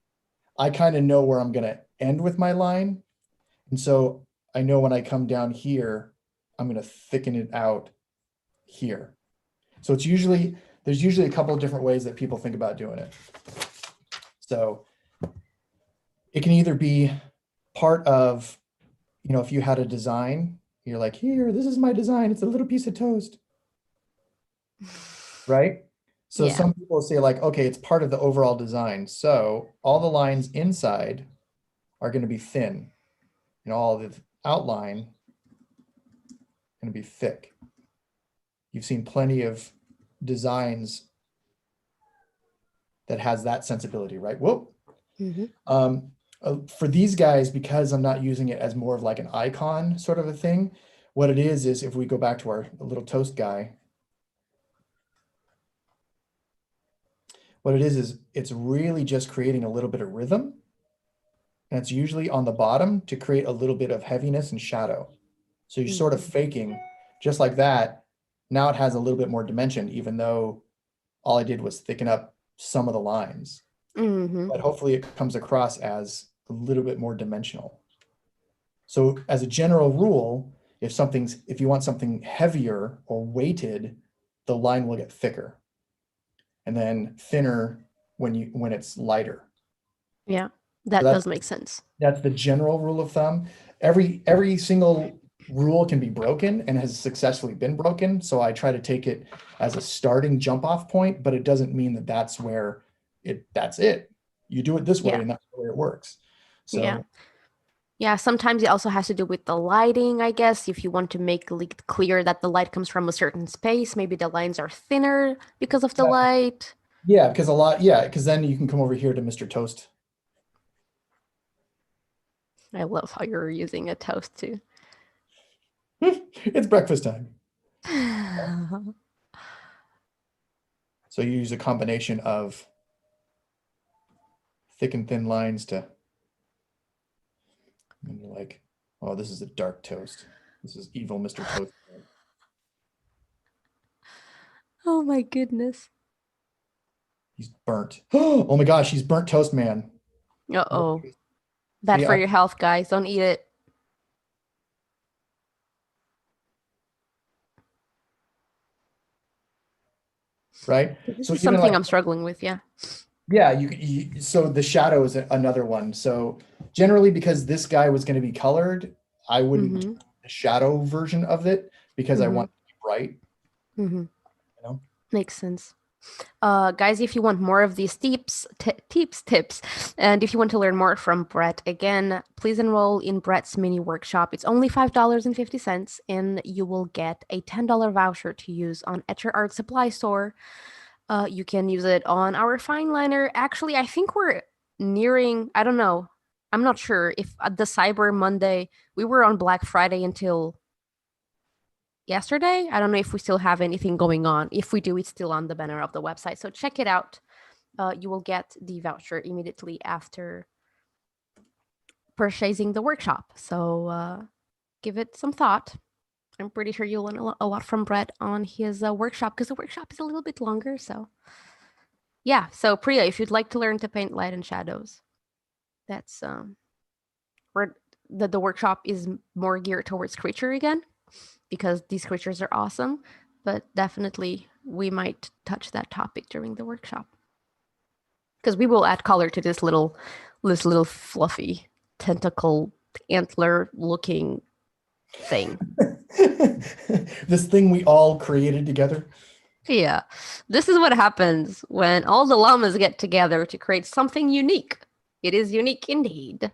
I kind of know where I'm gonna end with my line. And so I know when I come down here, I'm gonna thicken it out here. So there's usually a couple of different ways that people think about doing it. So it can either be part of, if you had a design, you're like, here, this is my design. It's a little piece of toast, right? So Yeah. some people say like, okay, it's part of the overall design. So all the lines inside are going to be thin, and all the outline going to be thick. You've seen plenty of designs that has that sensibility, right? Whoop. Hmm. Um, for these guys, because I'm not using it as more of like an icon sort of a thing, what it is if we go back to our little toast guy, what it is it's really just creating a little bit of rhythm. And it's usually on the bottom to create a little bit of heaviness and shadow. So you're sort of Hmm. faking just like that. Now it has a little bit more dimension, even though all I did was thicken up some of the lines. Hmm. But hopefully it comes across as a little bit more dimensional. So as a general rule, if you want something heavier or weighted, the line will get thicker, and then thinner when it's lighter. Yeah, So that does make sense. that's the general rule of thumb. Every single rule can be broken and has successfully been broken. So I try to take it as a starting jump off point, but it doesn't mean that that's it. You do it this way Yeah, and that's the way it works. yeah. So Yeah, sometimes it also has to do with the lighting, I guess. If you want to make it clear that the light comes from a certain space, maybe the lines are thinner because of the light. yeah, because then you can come over here to Mr. Toast. I love how you're using a toast too. It's breakfast time. So you use a combination of thick and thin lines and you're like, oh, this is a dark toast. This is evil Mr. Toast. Oh my goodness. He's burnt. Oh my gosh, he's burnt toast man. Uh-oh. Bad See, for your health, guys. Don't eat it. right? This So is even something like, I'm struggling with, yeah. yeah, so the shadow is another one. So generally, because this guy was going to be colored, I wouldn't do Mm-hmm. the shadow version of it because I Mm-hmm. want it to be bright, Mm-hmm. you know? Makes sense. Guys, if you want more of these tips, and if you want to learn more from Brett, again, please enroll in Brett's mini workshop. It's only $5.50, and you will get a $10 voucher to use on Etchr Art Supply Store. You can use it on our fine liner. Actually, I think we're nearing, I don't know. I'm not sure if at the Cyber Monday, we were on Black Friday until yesterday. I don't know if we still have anything going on. If we do, it's still on the banner of the website. So check it out. You will get the voucher immediately after purchasing the workshop. So give it some thought. I'm pretty sure you'll learn a lot from Brett on his workshop because the workshop is a little bit longer. So yeah. So Priya, if you'd like to learn to paint light and shadows, that's where the workshop is more geared towards creature again because these creatures are awesome. But definitely we might touch that topic during the workshop because we will add color to this little fluffy tentacle antler looking thing. This thing we all created together. Yeah, this is what happens when all the llamas get together to create something unique. It is unique indeed.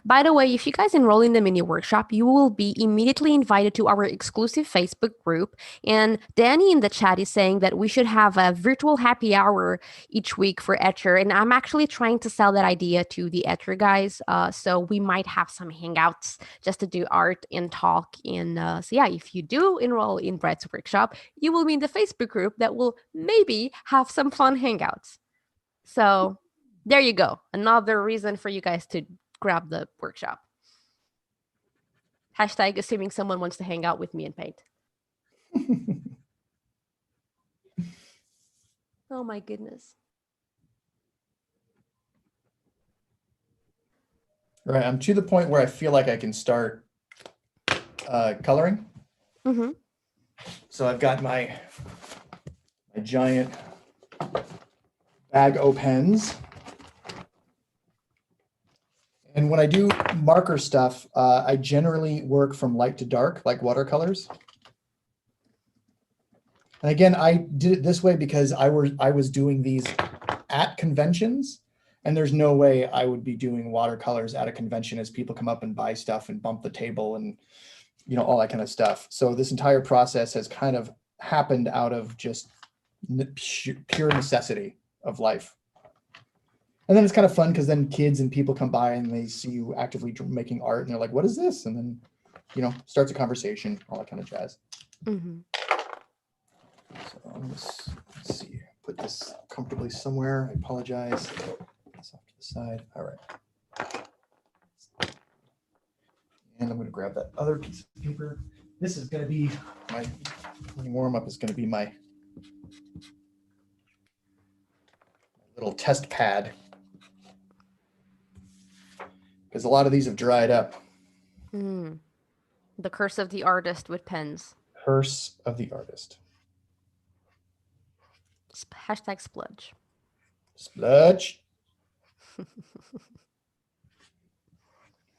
By the way, if you guys enroll in the mini workshop, you will be immediately invited to our exclusive Facebook group. And Danny in the chat is saying that we should have a virtual happy hour each week for Etchr. And I'm actually trying to sell that idea to the Etchr guys. So we might have some hangouts just to do art and talk. And so, yeah, if you do enroll in Brett's workshop, you will be in the Facebook group that will maybe have some fun hangouts. So there you go. Another reason for you guys to grab the workshop. Hashtag assuming someone wants to hang out with me and paint. Oh my goodness. Right, I'm to the point where I feel like I can start coloring. Mm-hmm. So I've got my giant bag o' pens. And when I do marker stuff, I generally work from light to dark, like watercolors. And again, I did it this way because I was doing these at conventions, and there's no way I would be doing watercolors at a convention as people come up and buy stuff and bump the table and all that kind of stuff. So this entire process has kind of happened out of just pure necessity of life. And then it's kind of fun because then kids and people come by and they see you actively making art and they're like, what is this? And then, starts a conversation, all that kind of jazz. Mm-hmm. So let's see, put this comfortably somewhere. I apologize. This off to the side. All right. And I'm going to grab that other piece of paper. This is going to be my warm up is going to be my little test pad, because a lot of these have dried up. The curse of the artist with pens. Curse of the artist. Hashtag spludge. Spludge. It's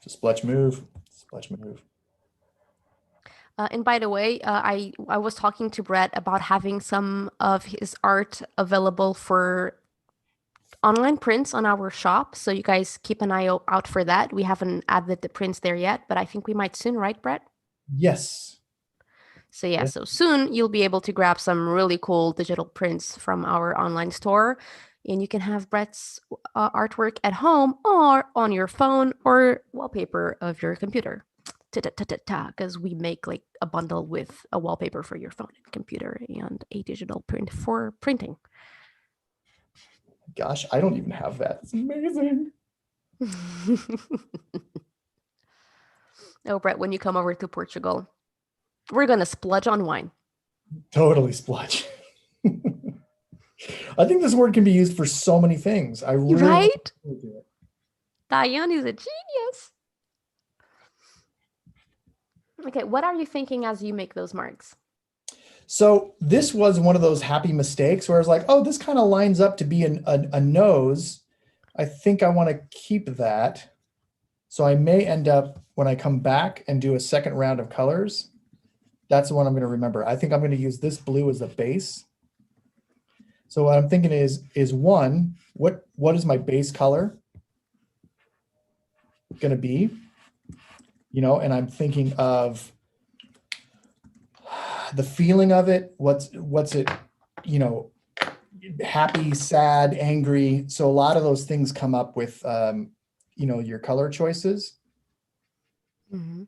a spludge move. Spludge move. And by the way, I was talking to Brett about having some of his art available for online prints on our shop. So you guys keep an eye out for that. We haven't added the prints there yet, but I think we might soon, right, Brett? Yes. So yeah, so soon you'll be able to grab some really cool digital prints from our online store, and you can have Brett's artwork at home or on your phone or wallpaper of your computer. Because we make like a bundle with a wallpaper for your phone and computer and a digital print for printing. Gosh, I don't even have that. It's amazing. Oh, Brett, when you come over to Portugal, we're going to spludge on wine. Totally spludge. I think this word can be used for so many things. I really right? Diane is a genius. Okay, what are you thinking as you make those marks? So this was one of those happy mistakes where I was like, oh, this kind of lines up to be a nose. I think I want to keep that. So I may end up, when I come back and do a second round of colors, that's the one I'm going to remember. I think I'm going to use this blue as the base. So what I'm thinking is one, what is my base color going to be? You know, and I'm thinking of the feeling of it. What's it, you know, happy, sad, angry. So a lot of those things come up with, you know, your color choices. Mm-hmm.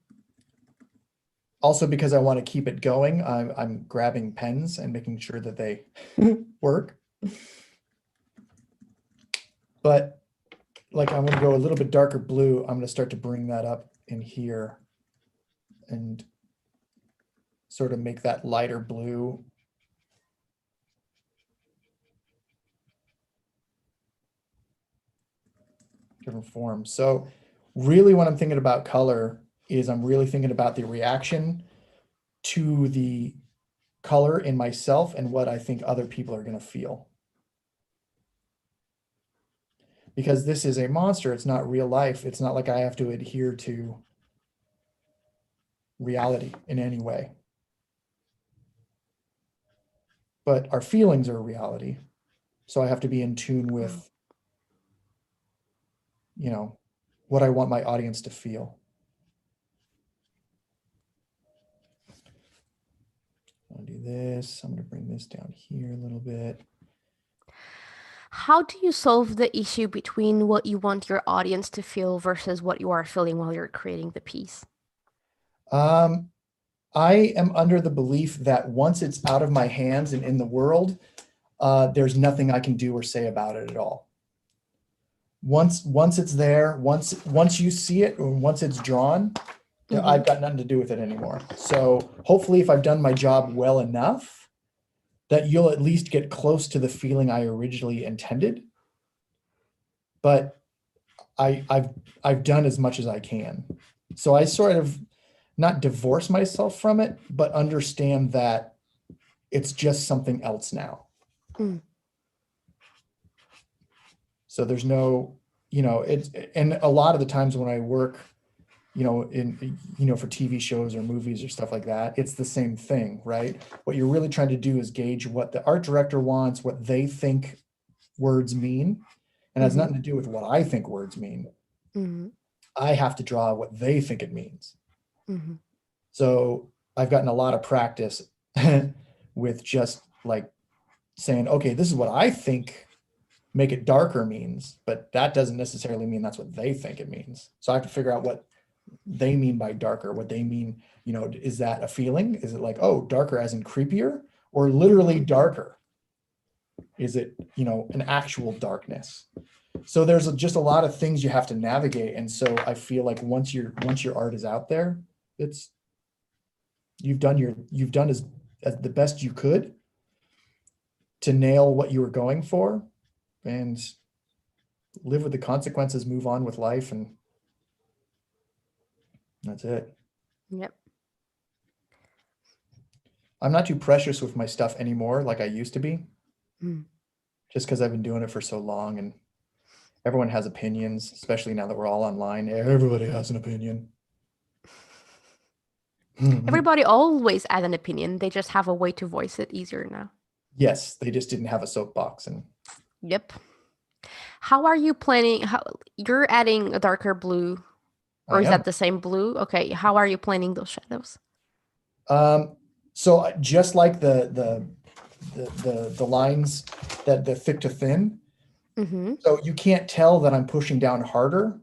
Also, because I want to keep it going, I'm grabbing pens and making sure that they work. But like I'm going to go a little bit darker blue. I'm going to start to bring that up in here and sort of make that lighter blue. Different forms. So really when I'm thinking about color is I'm really thinking about the reaction to the color in myself and what I think other people are going to feel. Because this is a monster, it's not real life. It's not like I have to adhere to reality in any way. But our feelings are reality. So I have to be in tune with, you know, what I want my audience to feel. I'll do this. I'm going to bring this down here a little bit. How do you solve the issue between what you want your audience to feel versus what you are feeling while you're creating the piece? I am under the belief that once it's out of my hands and in the world, there's nothing I can do or say about it at all. Once it's there, once you see it, or once it's drawn, mm-hmm. I've got nothing to do with it anymore. So hopefully if I've done my job well enough, that you'll at least get close to the feeling I originally intended. But I've done as much as I can. So I sort of not divorce myself from it, but understand that it's just something else now. Mm. So there's no, you know, and a lot of the times when I work, you know, for TV shows or movies or stuff like that, it's the same thing, right? What you're really trying to do is gauge what the art director wants, what they think words mean, and has nothing to do with what I think words mean. Mm-hmm. I have to draw what they think it means. Mm-hmm. So I've gotten a lot of practice with just like saying, okay, this is what I think make it darker means, but that doesn't necessarily mean that's what they think it means. So I have to figure out what they mean by darker, what they mean, you know, is that a feeling? Is it like, oh, darker as in creepier, or literally darker? Is it, you know, an actual darkness? So there's just a lot of things you have to navigate. And so I feel like once your art is out there, you've done the best you could to nail what you were going for and live with the consequences, move on with life, and that's it. Yep. I'm not too precious with my stuff anymore like I used to be, Mm. just because I've been doing it for so long and everyone has opinions, especially now that we're all online. Everybody has an opinion. Everybody always has an opinion. They just have a way to voice it easier now. Yes, they just didn't have a soapbox. And Yep. How are you planning? You're adding a darker blue, or I is am. that the same blue? Okay. How are you planning those shadows? So just like the lines that the thick to thin, Mm-hmm. so you can't tell that I'm pushing down harder,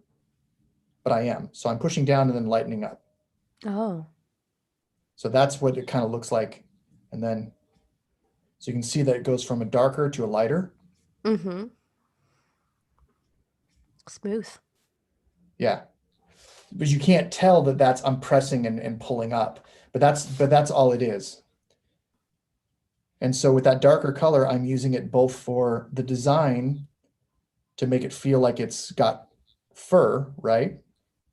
but I am. So I'm pushing down and then lightening up. Oh. So that's what it kind of looks like. And then, so you can see that it goes from a darker to a lighter. Mm-hmm. Smooth. Yeah. But you can't tell that I'm pressing and pulling up, but that's all it is. And so with that darker color, I'm using it both for the design to make it feel like it's got fur, right?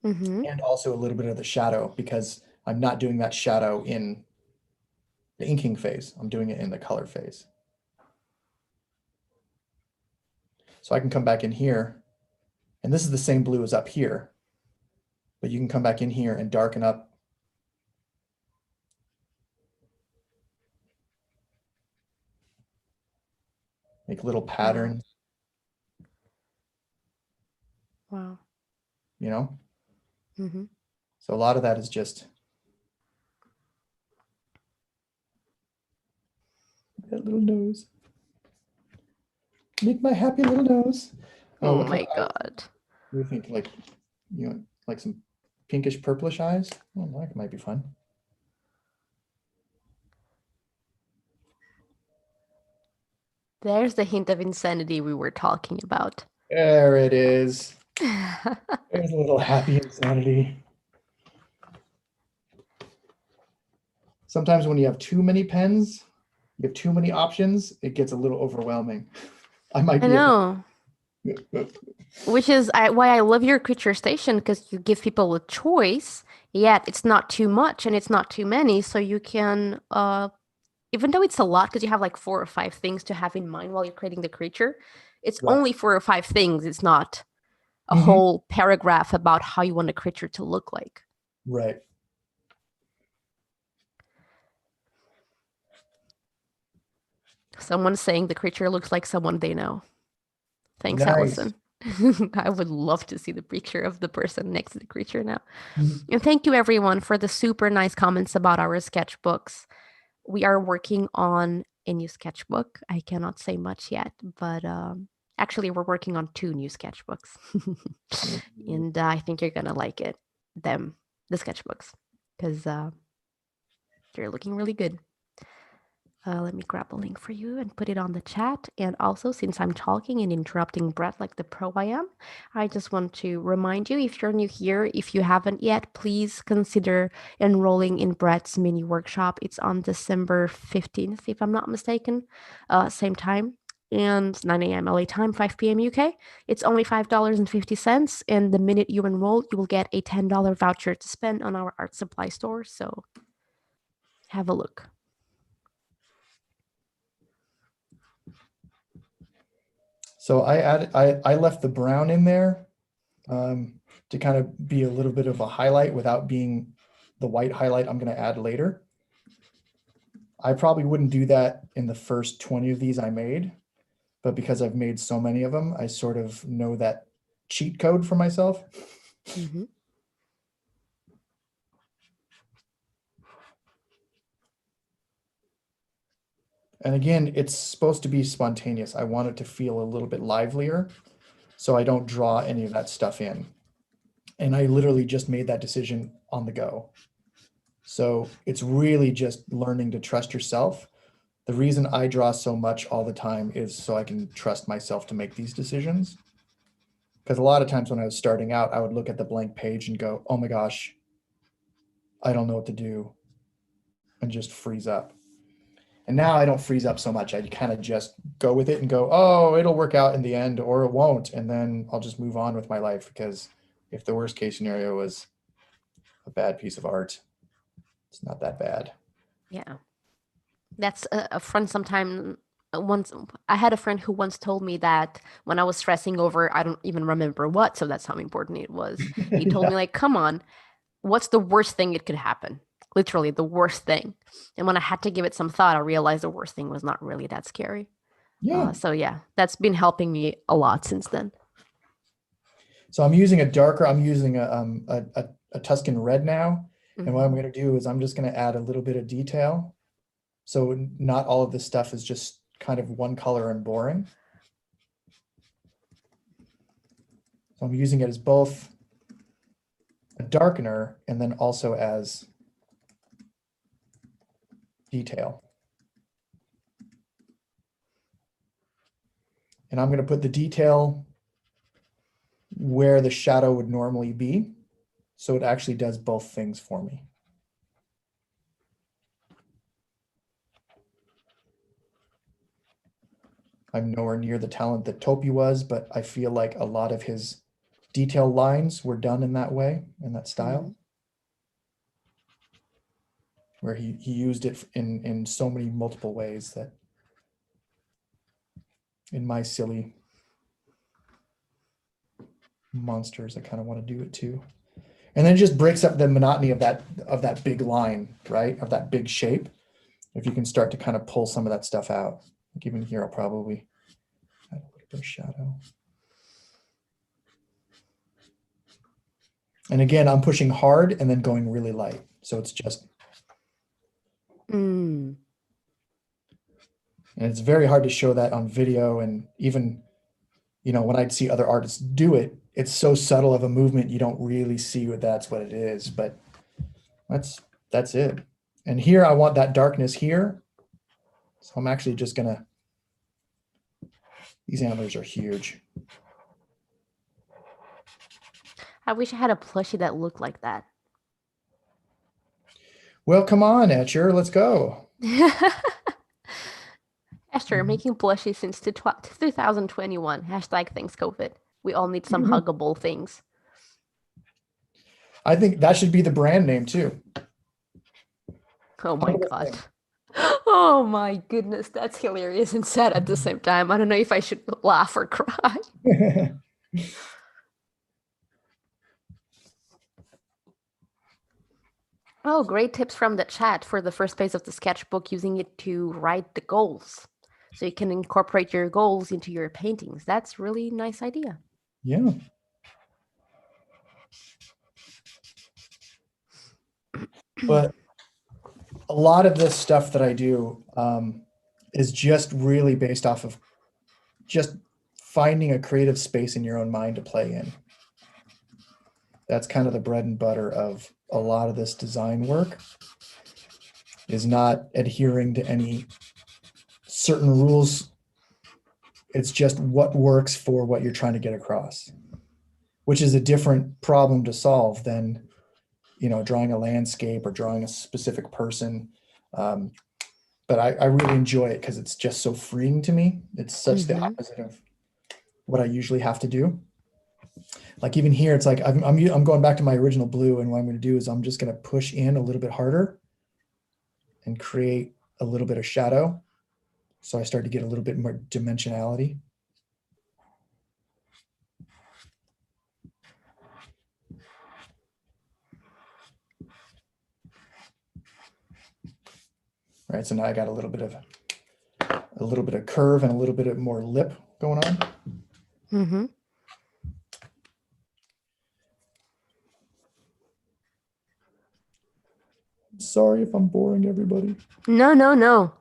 Mm-hmm. And also a little bit of the shadow because I'm not doing that shadow in the inking phase. I'm doing it in the color phase. So I can come back in here, and this is the same blue as up here, but you can come back in here and darken up. Make little Wow. patterns, Wow. you know? Mm-hmm. So a lot of that is just that little nose. Make my happy little nose. Oh What my kind of eyes God. do you think? Like, like some pinkish purplish eyes? Oh, that might be fun. There's the hint of insanity we were talking about. There it is. There's a little happy insanity. Sometimes when you have too many pens, you have too many options, it gets a little overwhelming. I might I be know. a Which is why I love your creature station, because you give people a choice, yet it's not too much and it's not too many. So you can, even though it's a lot, because you have like 4 or 5 things to have in mind while you're creating the creature, it's right. only 4 or 5 things. It's not a Mhm. whole paragraph about how you want a creature to look like. Right. Someone saying the creature looks like someone they know. Thanks, Nice. Allison. I would love to see the picture of the person next to the creature now. Mhm. And thank you, everyone, for the super nice comments about our sketchbooks. We are working on a new sketchbook. I cannot say much yet, but actually, we're working on 2 new sketchbooks. And I think you're going to like it, the sketchbooks, because they're looking really good. Let me grab a link for you and put it on the chat. And also, since I'm talking and interrupting Brett like the pro I am, I just want to remind you, if you're new here, if you haven't yet, please consider enrolling in Brett's mini workshop. It's on December 15th, if I'm not mistaken, same time. And 9 a.m. LA time, 5 p.m. UK. It's only $5.50. And the minute you enroll, you will get a $10 voucher to spend on our art supply store. So have a look. So I left the brown in there to kind of be a little bit of a highlight without being the white highlight I'm going to add later. I probably wouldn't do that in the first 20 of these I made, but because I've made so many of them, I sort of know that cheat code for myself. Mm-hmm. And again, it's supposed to be spontaneous. I want it to feel a little bit livelier, so I don't draw any of that stuff in. And I literally just made that decision on the go. So it's really just learning to trust yourself. The reason I draw so much all the time is so I can trust myself to make these decisions. Because a lot of times when I was starting out, I would look at the blank page and go, oh my gosh, I don't know what to do, and just freeze up. And now I don't freeze up so much. I kind of just go with it and go, oh, it'll work out in the end, or it won't. And then I'll just move on with my life, because if the worst case scenario was a bad piece of art, it's not that bad. Yeah. That's a friend sometime once I had a friend who once told me that when I was stressing over I don't even remember what, so that's how important it was. He told Yeah. me like, "Come on, what's the worst thing it could happen?" Literally the worst thing. And when I had to give it some thought, I realized the worst thing was not really that scary. Yeah. So yeah, that's been helping me a lot since then. So I'm using a darker, I'm using a Tuscan red now. And what I'm Mhm. going to do is I'm just going to add a little bit of detail. So not all of this stuff is just kind of one color and boring. So I'm using it as both a darkener and then also as detail. And I'm going to put the detail where the shadow would normally be. So it actually does both things for me. I'm nowhere near the talent that Topi was, but I feel like a lot of his detail lines were done in that way, in that style, Mhm. where he used it in so many multiple ways that in my silly monsters, I kind of want to do it too. And then it just breaks up the monotony of that big line, right? Of that big shape. If you can start to kind of pull some of that stuff out. Like even here, I'll probably add a little bit of shadow. And again, I'm pushing hard and then going really light. So it's just, Mm. and it's very hard to show that on video. And even, when I'd see other artists do it, it's so subtle of a movement, you don't really see that's what it is. But that's it. And here I want that darkness here. So I'm actually just gonna, these antlers are huge. I wish I had a plushie that looked like that. Well, come on, Etchr, let's go. Esther, making plushies since 2021. Hashtag thanks COVID. We all need some huggable things. I think that should be the brand name too. Oh my Huggable god. thing. Oh my goodness, that's hilarious and sad at the same time. I don't know if I should laugh or cry. Oh, great tips from the chat for the first page of the sketchbook, using it to write the goals. So you can incorporate your goals into your paintings. That's really nice idea. Yeah. But a lot of this stuff that I do is just really based off of just finding a creative space in your own mind to play in. That's kind of the bread and butter of a lot of this design work, is not adhering to any certain rules. It's just what works for what you're trying to get across, which is a different problem to solve than, drawing a landscape or drawing a specific person. But I really enjoy it because it's just so freeing to me. It's such the Mm-hmm. opposite of what I usually have to do. Like even here, it's like I'm going back to my original blue, and what I'm going to do is I'm just going to push in a little bit harder and create a little bit of shadow. So I start to get a little bit more dimensionality. All right, so now I got a little bit of curve and a little bit of more lip going on. Mm-hmm. Sorry if I'm boring everybody. No, no, no.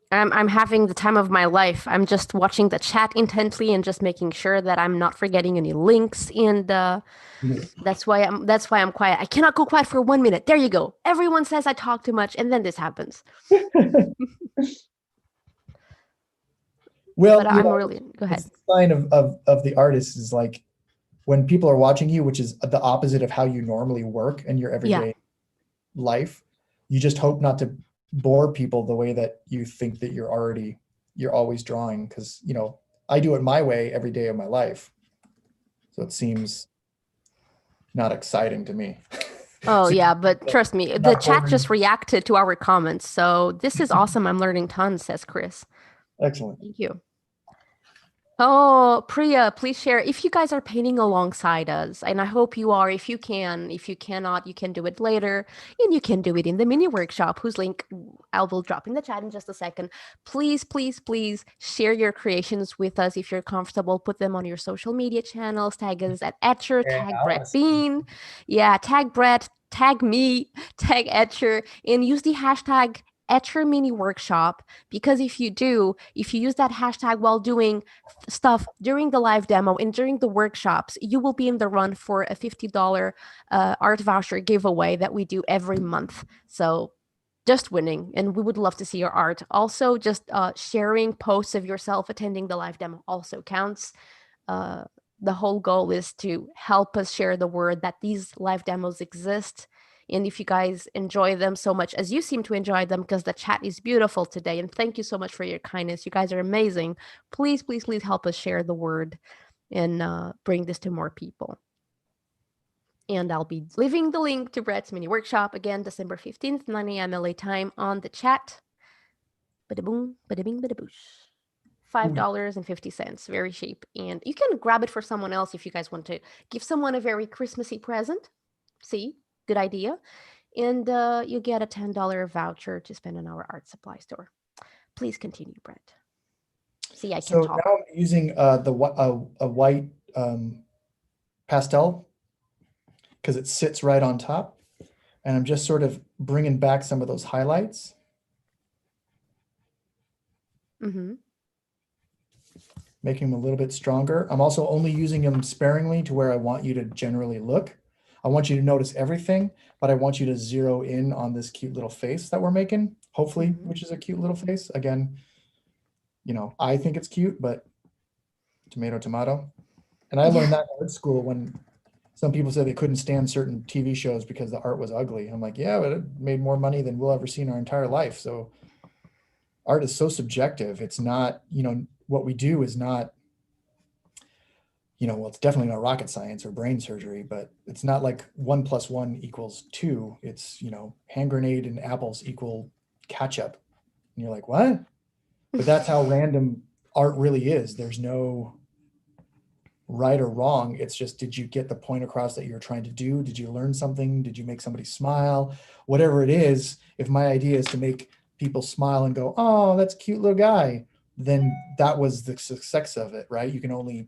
I'm having the time of my life. I'm just watching the chat intently and just making sure that I'm not forgetting any links. And that's why I'm quiet. I cannot go quiet for 1 minute. There you go. Everyone says I talk too much, and then this happens. Well, But I'm really go it's ahead. the sign of the artist is like when people are watching you, which is the opposite of how you normally work in your Yeah. everyday life, you just hope not to bore people the way that you think that you're always drawing, because I do it my way every day of my life, so it seems not exciting to me. Oh, So yeah, but trust me, the not chat just boring. reacted to our comments. So this is awesome. I'm learning tons, says Chris. Excellent. Thank you. Oh, Priya, please share if you guys are painting alongside us, and I hope you are. If you can, if you cannot, you can do it later, and you can do it in the mini workshop, whose link I will drop in the chat in just a second. Please, please, please share your creations with us if you're comfortable. Put them on your social media channels. Tag us at Etchr, Yeah, tag I want Brett to see. Bean. Yeah, tag Brett, tag me, tag Etchr, and use the hashtag Etchr Mini Workshop, because if you use that hashtag while doing stuff during the live demo and during the workshops, you will be in the run for a $50 art voucher giveaway that we do every month. So just winning, and we would love to see your art. Also, just sharing posts of yourself attending the live demo also counts. The whole goal is to help us share the word that these live demos exist. And if you guys enjoy them so much as you seem to enjoy them, because the chat is beautiful today, and thank you so much for your kindness. You guys are amazing. Please, please, please help us share the word and bring this to more people. And I'll be leaving the link to Brett's mini workshop again, December 15th, 9 a.m. LA time on the chat. Bada boom, bada bing, bada boosh. $5.50, very cheap. And you can grab it for someone else if you guys want to give someone a very Christmassy present. See, good idea. And you get a $10 voucher to spend in our art supply store. Please continue, Brett. See, I can So talk. now I'm using a white pastel because it sits right on top, and I'm just sort of bringing back some of those highlights. Mm-hmm. Making them a little bit stronger. I'm also only using them sparingly to where I want you to generally look. I want you to notice everything, but I want you to zero in on this cute little face that we're making, hopefully, which is a cute little face. Again, I think it's cute, but tomato, tomato. And I learned that in art school when some people said they couldn't stand certain TV shows because the art was ugly. I'm like, yeah, but it made more money than we'll ever see in our entire life. So art is so subjective. It's not, what we do is not, well, it's definitely not rocket science or brain surgery, but it's not like 1 + 1 = 2. It's, hand grenade and apples equal ketchup. And you're like, what? But that's how random art really is. There's no right or wrong. It's just, did you get the point across that you're trying to do? Did you learn something? Did you make somebody smile? Whatever it is, if my idea is to make people smile and go, oh, that's a cute little guy, then that was the success of it, right? You can only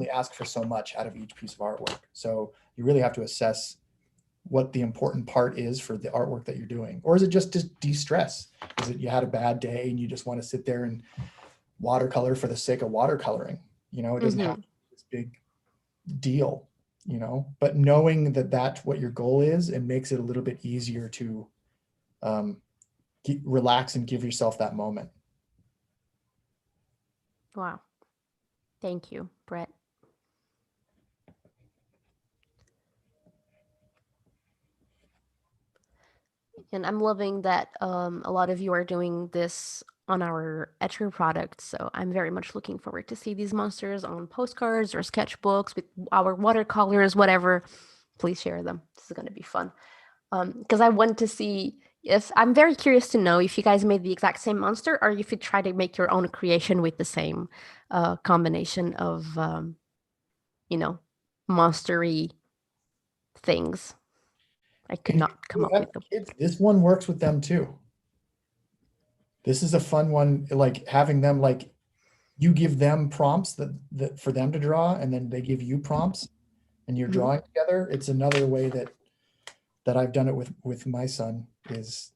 ask for so much out of each piece of artwork. So you really have to assess what the important part is for the artwork that you're doing. Or is it just to de-stress? Is it you had a bad day and you just want to sit there and watercolor for the sake of watercoloring? It doesn't have to be this big deal, but knowing that that's what your goal is, it makes it a little bit easier to relax and give yourself that moment. Wow. Thank you, Brett. And I'm loving that a lot of you are doing this on our Etchr product. So I'm very much looking forward to see these monsters on postcards or sketchbooks with our watercolors, whatever. Please share them. This is going to be fun. Because I want to see if I'm very curious to know if you guys made the exact same monster or if you try to make your own creation with the same combination of, monstery things. I could not come up with them. Kids, this one works with them too. This is a fun one, like having them, like you give them prompts that for them to draw, and then they give you prompts and you're drawing together. It's another way that I've done it with my son is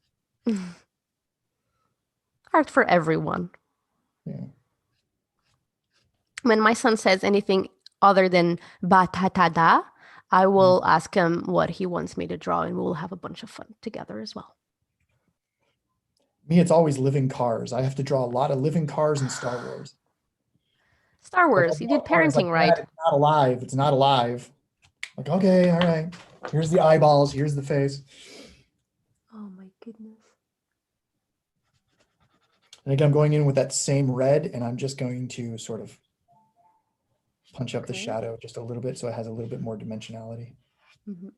Art for everyone. Yeah. When my son says anything other than batatada, I will ask him what he wants me to draw, and we'll have a bunch of fun together as well. Me, it's always living cars. I have to draw a lot of living cars in Star Wars. Star Like, Wars, you did parenting like, right. it's not alive. It's not alive. Like, okay, all right. Here's the eyeballs. Here's the face. Oh my goodness. And again, I'm going in with that same red, and I'm just going to sort of punch up the Okay. shadow just a little bit so it has a little bit more dimensionality.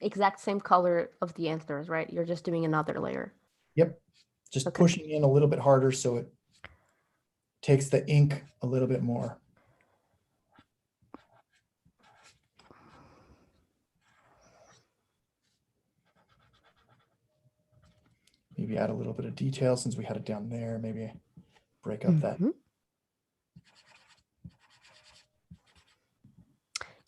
Exact same color of the antlers, right? You're just doing another layer. Yep. Just Okay. pushing in a little bit harder so it takes the ink a little bit more. Maybe add a little bit of detail since we had it down there. Maybe break up that. And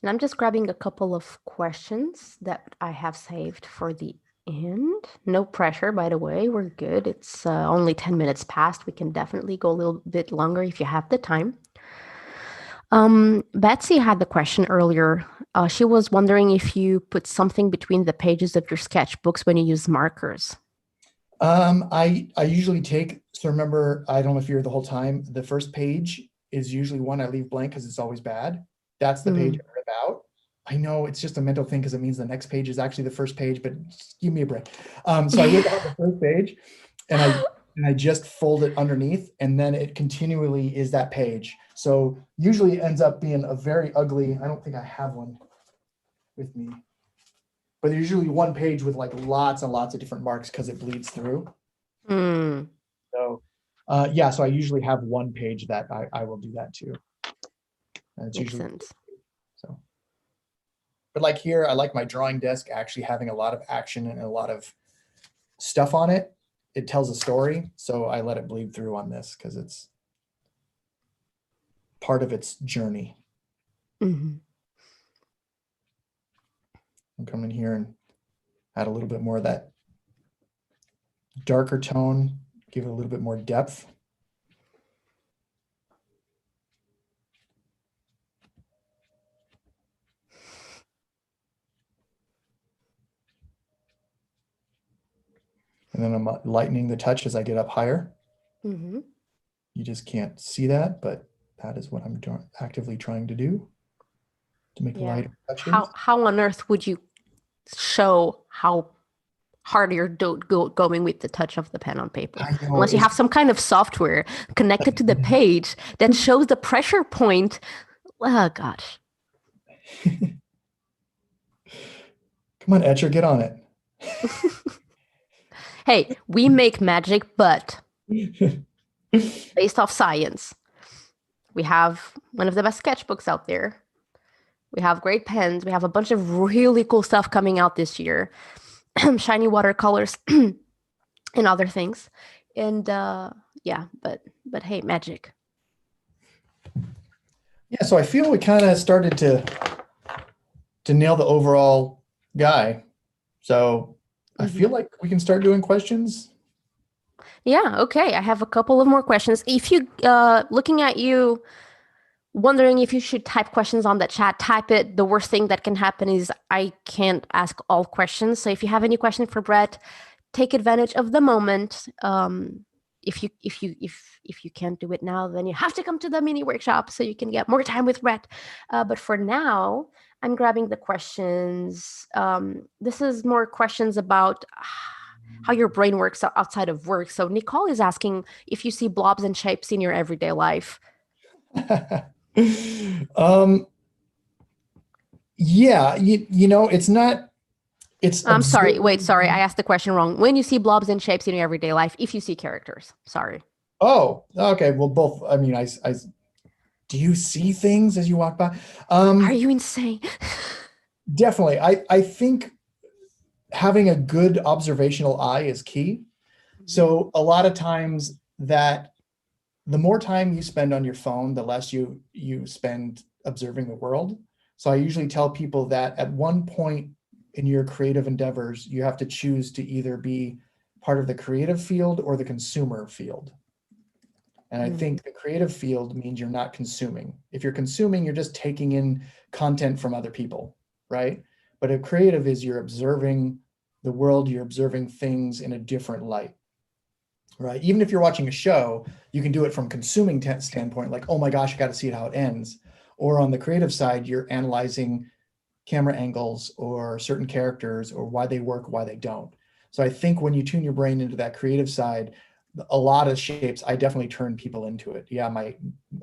I'm just grabbing a couple of questions that I have saved for the end. No pressure, by the way. We're good. It's only 10 minutes past. We can definitely go a little bit longer if you have the time. Betsy had the question earlier. She was wondering if you put something between the pages of your sketchbooks when you use markers. I usually take, so remember, I don't know if you're here the whole time, the first page is usually one I leave blank because it's always bad. That's the page I rip out. I know it's just a mental thing because it means the next page is actually the first page, but just give me a break. So I rip out the first page and I just fold it underneath, and then it continually is that page. So usually it ends up being a very ugly, I don't think I have one with me, but there's usually one page with like lots and lots of different marks because it bleeds through. So yeah, so I usually have one page that I will do that too. And it's Makes usually sense. so. But like here, I like my drawing desk actually having a lot of action and a lot of stuff on it. It tells a story, so I let it bleed through on this because it's part of its journey. I'll come in here and add a little bit more of that darker tone, give it a little bit more depth. And then I'm lightening the touch as I get up higher. You just can't see that, but that is what I'm actively trying to do to make lighter touches. How on earth would you show how hard you're going with the touch of the pen on paper? Unless you have some kind of software connected to the page that shows the pressure point. Oh, gosh. Come on, Etchr, get on it. Hey, we make magic, but based off science. We have one of the best sketchbooks out there. We have great pens. We have a bunch of really cool stuff coming out this year. Shiny watercolors and other things. And yeah, but hey, magic. Yeah, so I feel we kind of started to nail the overall guy. So I feel like we can start doing questions. Yeah, okay. I have a couple of more questions. If you, looking at you, wondering if you should type questions on the chat, type it. The worst thing that can happen is I can't ask all questions. So if you have any question for Brett, take advantage of the moment. If you can't do it now, then you have to come to the mini workshop so you can get more time with Brett. But for now, I'm grabbing the questions. This is more questions about how your brain works outside of work. So Nicole is asking if you see blobs and shapes in your everyday life. Yeah, you know, it's not. I'm sorry. Wait, sorry. I asked the question wrong. When you see blobs and shapes in your everyday life, if you see characters. Sorry. Oh, okay. Well, both. I mean, I do you see things as you walk by? Are you insane? Definitely. I think having a good observational eye is key. So a lot of times that the more time you spend on your phone, the less you spend observing the world. So I usually tell people that at one point in your creative endeavors, you have to choose to either be part of the creative field or the consumer field. And I think the creative field means you're not consuming. If you're consuming, you're just taking in content from other people, right? But a creative is you're observing the world, you're observing things in a different light, right? Even if you're watching a show, you can do it from consuming standpoint, like, oh my gosh, I got to see it how it ends. Or on the creative side, you're analyzing camera angles or certain characters or why they work, why they don't. So I think when you tune your brain into that creative side, a lot of shapes, I definitely turn people into it. Yeah,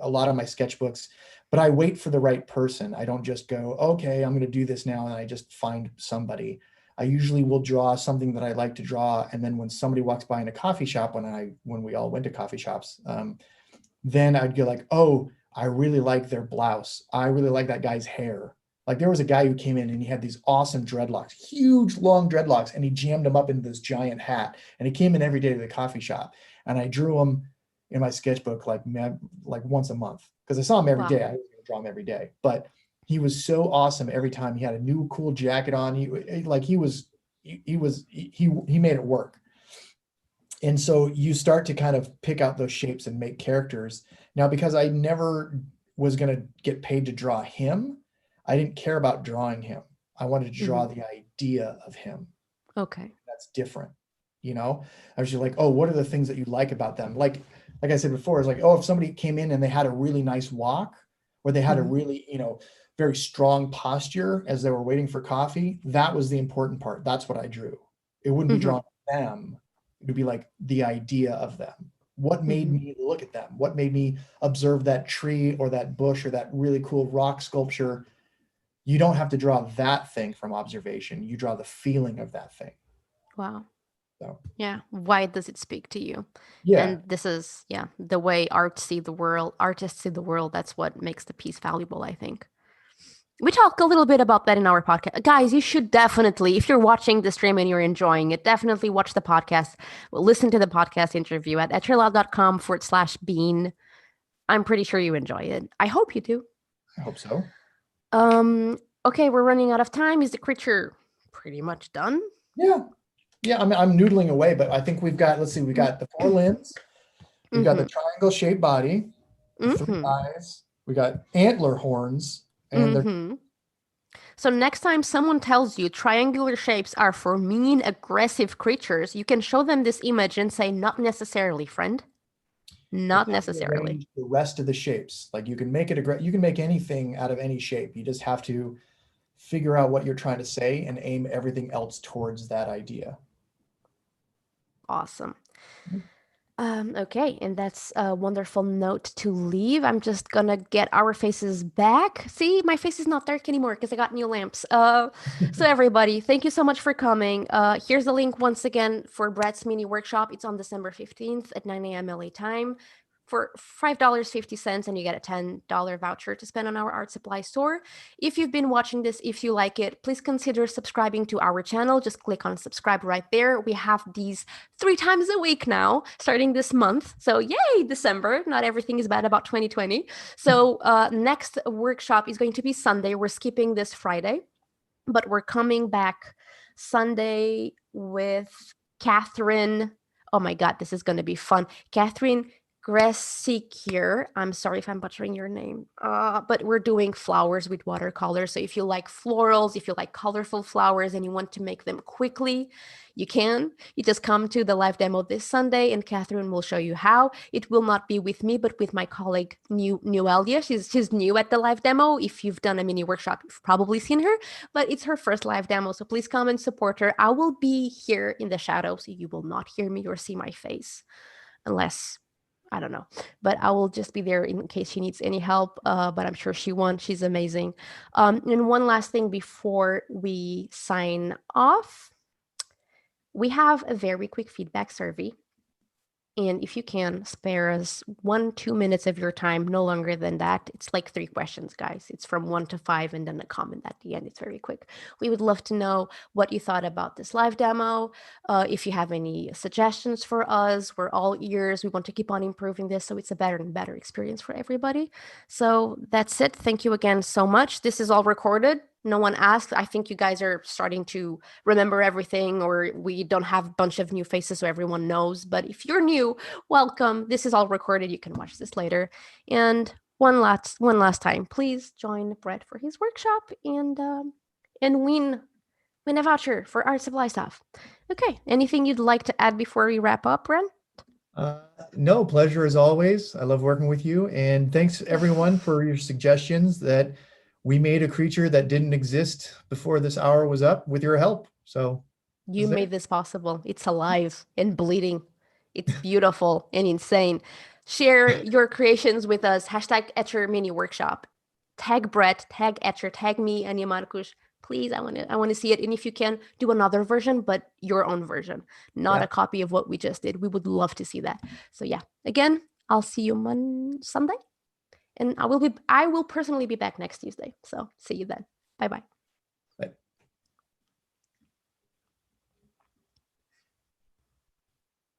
a lot of my sketchbooks, but I wait for the right person. I don't just go, okay, I'm going to do this now, and I just find somebody. I usually will draw something that I like to draw, and then when somebody walks by in a coffee shop, when we all went to coffee shops, then I'd go like, oh, I really like their blouse. I really like that guy's hair. Like there was a guy who came in and he had these awesome dreadlocks, huge long dreadlocks, and he jammed them up into this giant hat. And he came in every day to the coffee shop, and I drew him in my sketchbook like once a month because I saw him every Wow. day. I was going to draw him every day, but he was so awesome every time. He had a new cool jacket on. He made it work. And so you start to kind of pick out those shapes and make characters. Now, because I never was going to get paid to draw him, I didn't care about drawing him. I wanted to draw the idea of him. Okay. That's different. I was just like, oh, what are the things that you like about them? Like I said before, it's like, oh, if somebody came in and they had a really nice walk, or they had a really, very strong posture as they were waiting for coffee, that was the important part. That's what I drew. It wouldn't be drawn them. It would be like the idea of them. What made me look at them? What made me observe that tree or that bush or that really cool rock sculpture? You don't have to draw that thing from observation. You draw the feeling of that thing. Wow. So, Yeah. Why does it speak to you? yeah. And this is, the way artists see the world. That's what makes the piece valuable, I think. We talk a little bit about that in our podcast. Guys, you should definitely, if you're watching the stream and you're enjoying it, definitely watch the podcast. Listen to the podcast interview at etcherlab.com/bean. I'm pretty sure you enjoy it. I hope you do. I hope so. Okay, we're running out of time. Is the creature pretty much done? Yeah. I'm noodling away, but I think we got the 4 limbs. We've got the triangle shaped body, the 3 eyes. We got antler horns. And so next time someone tells you triangular shapes are for mean, aggressive creatures, you can show them this image and say, not necessarily, friend. Not necessarily. The rest of the shapes, like you can make anything out of any shape. You just have to figure out what you're trying to say and aim everything else towards that idea. Awesome. Okay, and that's a wonderful note to leave. I'm just gonna get our faces back. See, my face is not dark anymore because I got new lamps. So everybody, thank you so much for coming. Here's the link once again for Brett's mini workshop. It's on December 15th at 9 a.m. LA time for $5.50, and you get a $10 voucher to spend on our art supply store. If you've been watching this, if you like it, please consider subscribing to our channel. Just click on subscribe right there. We have these 3 times a week now, starting this month. So yay, December. Not everything is bad about 2020. So next workshop is going to be Sunday. We're skipping this Friday, but we're coming back Sunday with Catherine. Oh my God, this is going to be fun. Catherine Gresikir. I'm sorry if I'm butchering your name, but we're doing flowers with watercolor. So if you like florals, if you like colorful flowers and you want to make them quickly, you can. You just come to the live demo this Sunday and Catherine will show you how. It will not be with me, but with my colleague, Nuelia. She's new at the live demo. If you've done a mini workshop, you've probably seen her, but it's her first live demo. So please come and support her. I will be here in the shadows. So you will not hear me or see my face unless I don't know, but I will just be there in case she needs any help. But I'm sure she won't. She's amazing. And one last thing before we sign off, we have a very quick feedback survey. And if you can spare us 1-2 minutes of your time, no longer than that. It's like 3 questions, guys. It's from 1 to 5 and then a comment at the end. It's very quick. We would love to know what you thought about this live demo. If you have any suggestions for us, we're all ears. We want to keep on improving this so it's a better and better experience for everybody. So that's it. Thank you again so much. This is all recorded. No one asked. I think you guys are starting to remember everything, or we don't have a bunch of new faces so everyone knows. But if you're new, welcome. This is all recorded. You can watch this later. And one last time, please join Brett for his workshop and win a voucher for art supply stuff. Okay. Anything you'd like to add before we wrap up, Ren? No, pleasure as always. I love working with you. And thanks everyone for your suggestions. That we made a creature that didn't exist before this hour was up with your help. So you made this possible. It's alive and bleeding. It's beautiful and insane. Share your creations with us. Hashtag Etchr Mini Workshop. Tag Brett, tag Etchr, tag me, and Marcus. Please, I want to see it. And if you can, do another version, but your own version, not a copy of what we just did. We would love to see that. So yeah, again, I'll see you Sunday, and I will personally be back next Tuesday. So see you then. Bye bye.